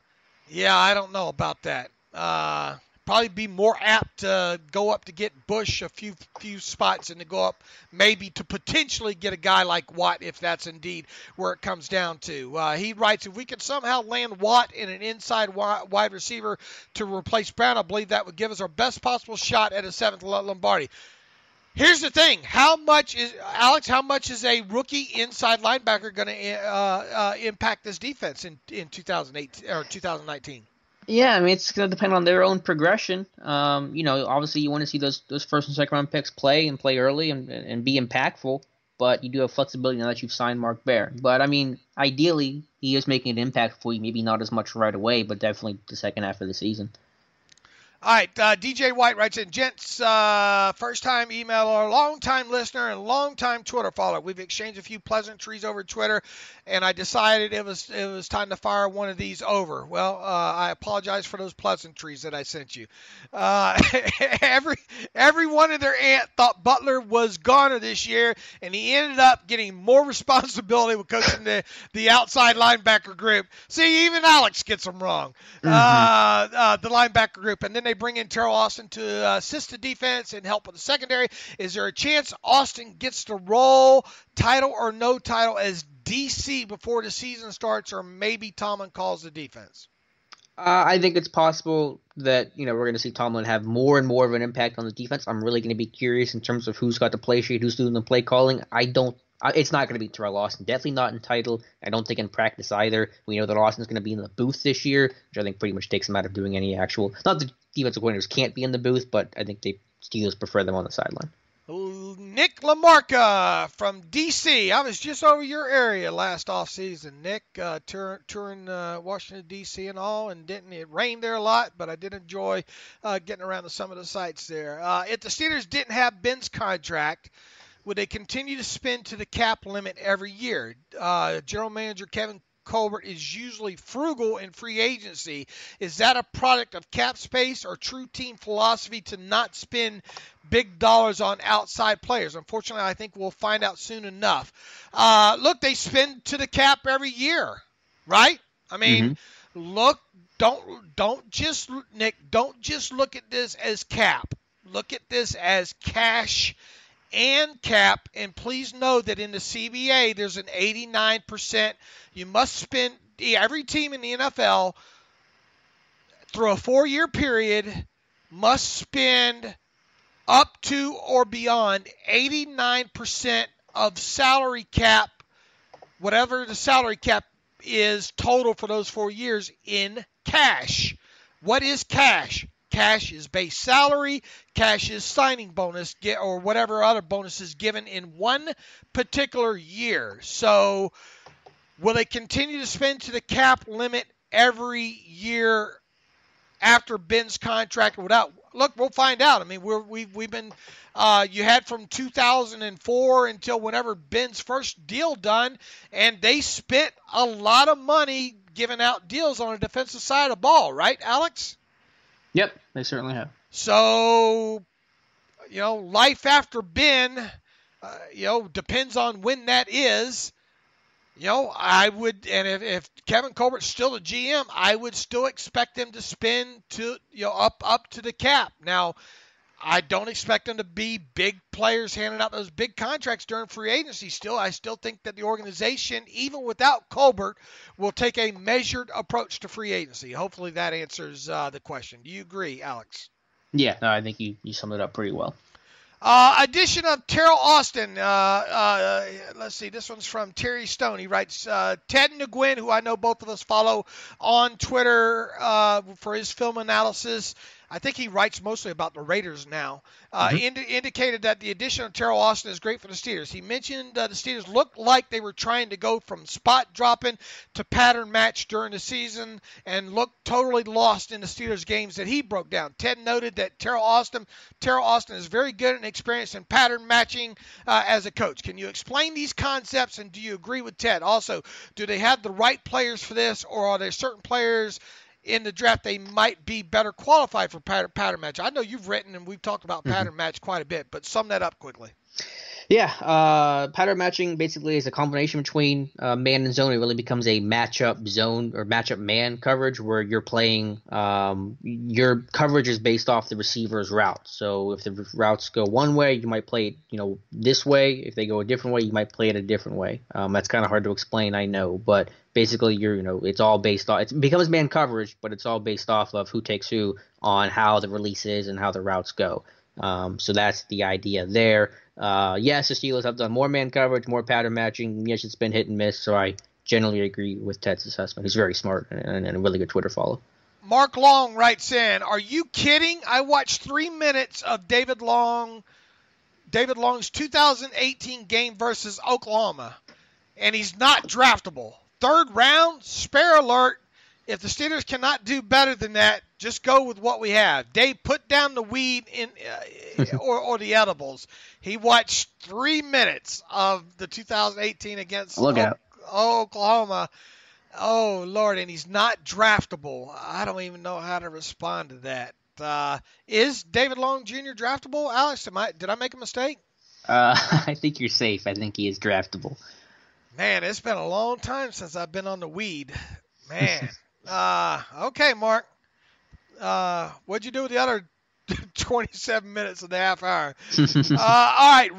Yeah, I don't know about that. Probably be more apt to go up to get Bush a few spots and to go up maybe to potentially get a guy like Watt if that's indeed where it comes down to. He writes, if we could somehow land Watt in an inside wide receiver to replace Brown, I believe that would give us our best possible shot at a 7th Lombardi. Here's the thing. How much is a rookie inside linebacker going to impact this defense in 2008 or 2019? Yeah, I mean, it's going to depend on their own progression. Obviously you want to see those first and second round picks play early and be impactful, but you do have flexibility now that you've signed Mark Bear. But, I mean, ideally, he is making an impact for you, maybe not as much right away, but definitely the second half of the season. All right, DJ White writes in, gents, first-time emailer, long-time listener, and long-time Twitter follower. We've exchanged a few pleasantries over Twitter, and I decided it was time to fire one of these over. Well, I apologize for those pleasantries that I sent you. Everyone and their aunt thought Butler was goner this year, and he ended up getting more responsibility with coaching the outside linebacker group. See, even Alex gets them wrong. The linebacker group, and then they bring in Terrell Austin to assist the defense and help with the secondary. Is there a chance Austin gets the role, title or no title, as DC before the season starts, or maybe Tomlin calls the defense? I think it's possible that we're going to see Tomlin have more and more of an impact on the defense. I'm really going to be curious in terms of who's got the play sheet, who's doing the play calling. It's not going to be Terrell Austin. Definitely not in title. I don't think in practice either. We know that Austin's going to be in the booth this year, which I think pretty much takes him out of doing any actual. Not that defensive coordinators can't be in the booth, but I think the Steelers prefer them on the sideline. Nick LaMarca from D.C. I was just over your area last offseason, Nick, touring Washington, D.C. and all, and it rained there a lot, but I did enjoy getting around to some of the sites there. If the Steelers didn't have Ben's contract, would they continue to spend to the cap limit every year? General Manager Kevin Colbert is usually frugal in free agency. Is that a product of cap space or true team philosophy to not spend big dollars on outside players? Unfortunately, I think we'll find out soon enough. Look, they spend to the cap every year, right? I mean, look, don't just look at this as cap. Look at this as cash and cap, and please know that in the CBA there's an 89%. You must spend, every team in the NFL through a 4-year period must spend up to or beyond 89% of salary cap, whatever the salary cap is total for those 4 years, in cash. What is cash? Cash is base salary. Cash is signing bonus or whatever other bonuses given in one particular year. So will they continue to spend to the cap limit every year after Ben's contract? Look, we'll find out. I mean, we've been you had from 2004 until whenever Ben's first deal done, and they spent a lot of money giving out deals on the defensive side of the ball, right, Alex? Yep, they certainly have. So, life after Ben, depends on when that is. I would, and if Kevin Colbert's still a GM, I would still expect him to spend to up to the cap. Now, I don't expect them to be big players handing out those big contracts during free agency still. I still think that the organization, even without Colbert, will take a measured approach to free agency. Hopefully that answers the question. Do you agree, Alex? Yeah, no, I think you summed it up pretty well. Addition of Terrell Austin. Let's see. This one's from Terry Stone. He writes, Ted Nguyen, who I know both of us follow on Twitter for his film analysis. I think he writes mostly about the Raiders now. Indicated that the addition of Terrell Austin is great for the Steelers. He mentioned the Steelers looked like they were trying to go from spot dropping to pattern match during the season and looked totally lost in the Steelers games that he broke down. Ted noted that Terrell Austin is very good and experienced in pattern matching as a coach. Can you explain these concepts, and do you agree with Ted? Also, do they have the right players for this, or are there certain players in the draft they might be better qualified for pattern match? I know you've written and we've talked about pattern match quite a bit, but sum that up quickly. Yeah, pattern matching basically is a combination between man and zone. It really becomes a matchup zone or matchup man coverage where you're playing your coverage is based off the receiver's route. So if the routes go one way, you might play it, this way. If they go a different way, you might play it a different way. That's kind of hard to explain, I know, but basically it's all based off. It becomes man coverage, but it's all based off of who takes who on how the release is and how the routes go. So that's the idea there. Yes, the Steelers have done more man coverage, more pattern matching. Yes, it's been hit and miss, so I generally agree with Ted's assessment. He's very smart and a really good Twitter follow. Mark Long writes in, are you kidding? I watched 3 minutes of David Long's 2018 game versus Oklahoma, and he's not draftable. 3rd round, spare alert. If the Steelers cannot do better than that, just go with what we have. Dave, put down the weed or the edibles. He watched 3 minutes of the 2018 against Oklahoma. Oh, Lord, and he's not draftable. I don't even know how to respond to that. Is David Long Jr. draftable, Alex? Did I make a mistake? I think you're safe. I think he is draftable. Man, it's been a long time since I've been on the weed. Man. Okay, Mark. What'd you do with the other 27 minutes of the half hour? All right,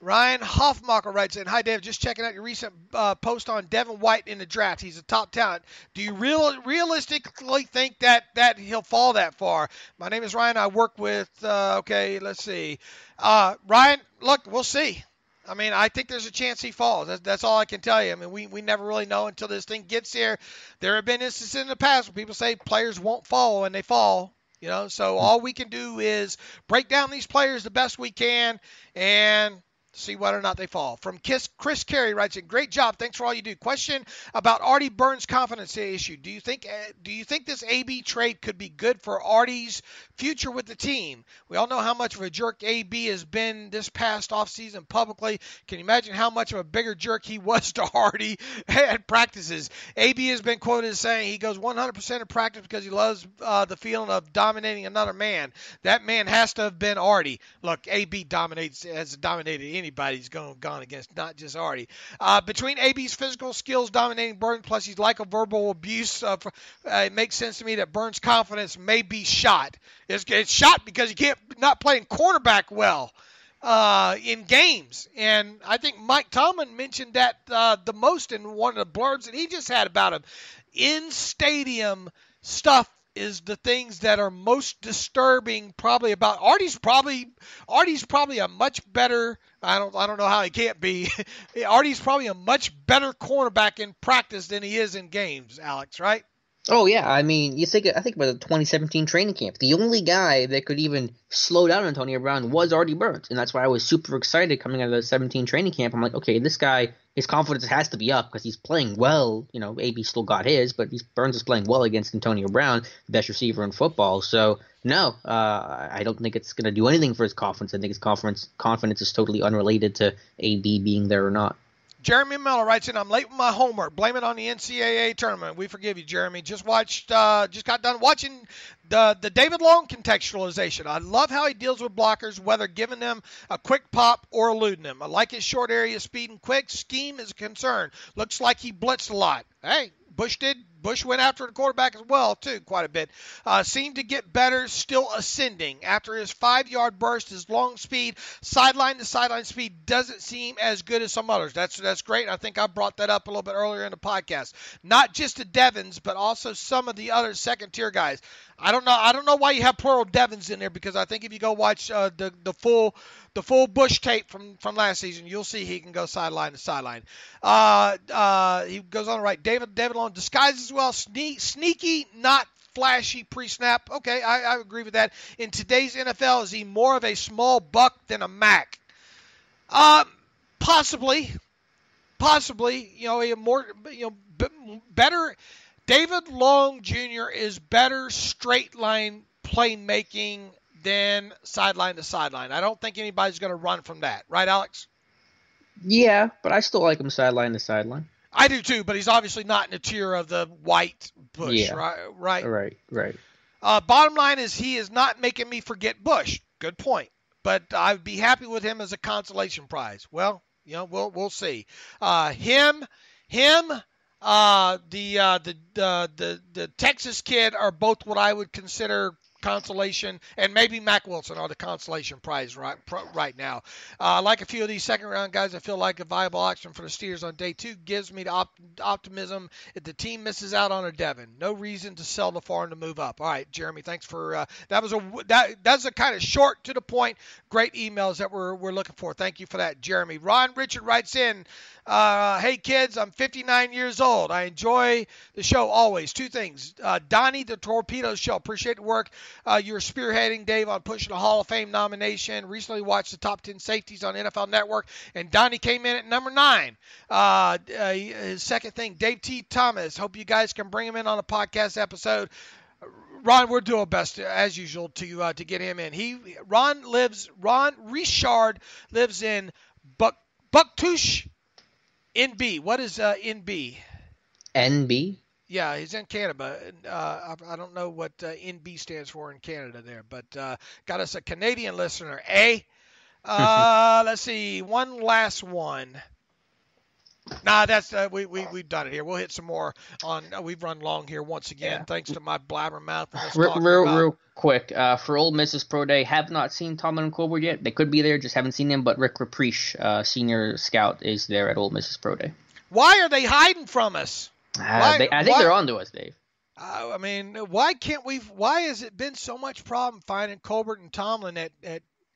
Ryan Hoffmacher writes in, hi, Dave, just checking out your recent post on Devin White in the draft. He's a top talent. Do you realistically think that he'll fall that far? My name is Ryan. I work with, let's see. Ryan, look, we'll see. I mean, I think there's a chance he falls. That's all I can tell you. I mean, we never really know until this thing gets here. There have been instances in the past where people say players won't fall and they fall. So all we can do is break down these players the best we can and see whether or not they fall. From Chris Carey writes in, great job. Thanks for all you do. Question about Artie Burns' confidence issue. Do you think this AB trade could be good for Artie's future with the team? We all know how much of a jerk AB has been this past offseason publicly. Can you imagine how much of a bigger jerk he was to Artie at practices? AB has been quoted as saying he goes 100% in practice because he loves the feeling of dominating another man. That man has to have been Artie. Look, AB has dominated anybody's gone against, not just Artie. Between AB's physical skills dominating Burns, plus he's like a verbal abuse, it makes sense to me that Burns' confidence may be shot. It's shot because he not playing quarterback well in games. And I think Mike Tomlin mentioned that the most in one of the blurbs that he just had about him. In-stadium stuff is the things that are most disturbing probably about Artie's probably a much better, I don't know how he can't be. Artie's probably a much better cornerback in practice than he is in games, Alex, right? Oh, yeah. I mean, I think about the 2017 training camp. The only guy that could even slow down Antonio Brown was Artie Burns, and that's why I was super excited coming out of the 17 training camp. I'm like, okay, this guy, his confidence has to be up because he's playing well. AB still got his, but Burns is playing well against Antonio Brown, the best receiver in football. So, no, I don't think it's going to do anything for his confidence. I think his confidence is totally unrelated to AB being there or not. Jeremy Miller writes in, I'm late with my homework. Blame it on the NCAA tournament. We forgive you, Jeremy. Just got done watching the David Long contextualization. I love how he deals with blockers, whether giving them a quick pop or eluding them. I like his short area speed and quick. Scheme is a concern. Looks like he blitzed a lot. Hey, Bush did. Bush went after the quarterback as well, too, quite a bit. Seemed to get better, still ascending. After his 5-yard burst, his long speed, sideline-to-sideline speed doesn't seem as good as some others. That's great. I think I brought that up a little bit earlier in the podcast. Not just the Devins, but also some of the other second-tier guys. I don't know why you have plural Devins in there, because I think if you go watch the full Bush tape from last season, you'll see he can go sideline to sideline. He goes on to write, David Long disguises well, sneaky, not flashy pre-snap. Okay, I agree with that. In today's NFL, is he more of a small buck than a Mac? Possibly. Better. David Long Jr. is better straight line playmaking than sideline to sideline. I don't think anybody's going to run from that. Right, Alex? Yeah, but I still like him sideline to sideline. I do too, but he's obviously not in the tier of the white Bush, yeah. Right. Right. Bottom line is he is not making me forget Bush. Good point. But I'd be happy with him as a consolation prize. Well, we'll see. The Texas kid are both what I would consider consolation, and maybe Mac Wilson are the consolation prize right now. Like a few of these second-round guys, I feel like a viable option for the Steelers on day 2 gives me the optimism if the team misses out on a Devin. No reason to sell the farm to move up. All right, Jeremy, thanks for that's a kind of short to the point. Great emails that we're looking for. Thank you for that, Jeremy. Ron Richard writes in, hey kids, I'm 59 years old. I enjoy the show always. 2 things. Donnie, the Torpedo Show. Appreciate the work you're spearheading, Dave, on pushing a Hall of Fame nomination. Recently watched the top 10 safeties on NFL Network, and Donnie came in at number 9. His second thing, Dave T. Thomas. Hope you guys can bring him in on a podcast episode. Ron, we're doing our best as usual to get him in. Ron Richard lives in Bucktouche, NB. What is NB? NB? Yeah, he's in Canada. I don't know what NB stands for in Canada there, but got us a Canadian listener, eh? Let's see, one last one. Nah, that's we've done it here. We'll hit some more on. We've run long here once again, thanks to my blabbermouth. Real quick, for Ole Miss's Pro Day, have not seen Tomlin and Colbert yet. They could be there, just haven't seen them. But Rick Rapriche, senior scout, is there at Ole Miss's Pro Day. Why are they hiding from us? I think they're on to us, Dave. I mean, why can't we? Why has it been so much problem finding Colbert and Tomlin at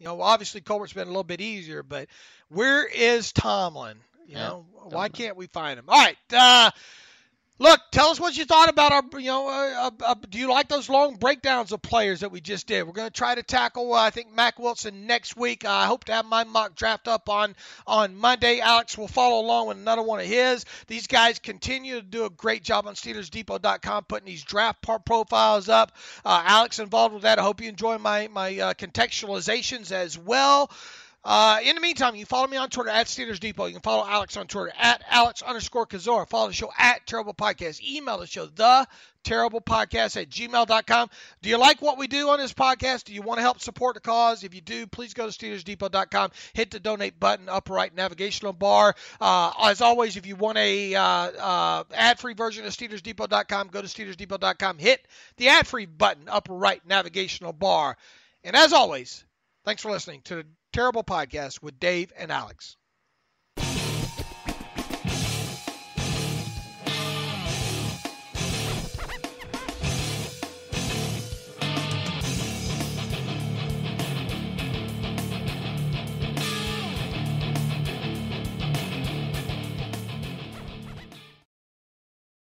obviously Colbert's been a little bit easier, but where is Tomlin? Why can't we find him? All right. Look, tell us what you thought about our, do you like those long breakdowns of players that we just did? We're going to try to tackle, I think, Mac Wilson next week. I hope to have my mock draft up on Monday. Alex will follow along with another one of his. These guys continue to do a great job on SteelersDepot.com putting these draft profiles up. Alex involved with that. I hope you enjoy my contextualizations as well. In the meantime, you can follow me on Twitter at Steelers Depot. You can follow Alex on Twitter at Alex_Kozora. Follow the show at Terrible Podcast. Email the show, theterriblepodcast@gmail.com. Do you like what we do on this podcast? Do you want to help support the cause? If you do, please go to SteelersDepot.com. Hit the donate button, upper right navigational bar. As always, if you want a ad-free version of SteelersDepot.com, go to SteelersDepot.com. Hit the ad-free button, upper right navigational bar. And as always, thanks for listening to the Terrible Podcast with Dave and Alex.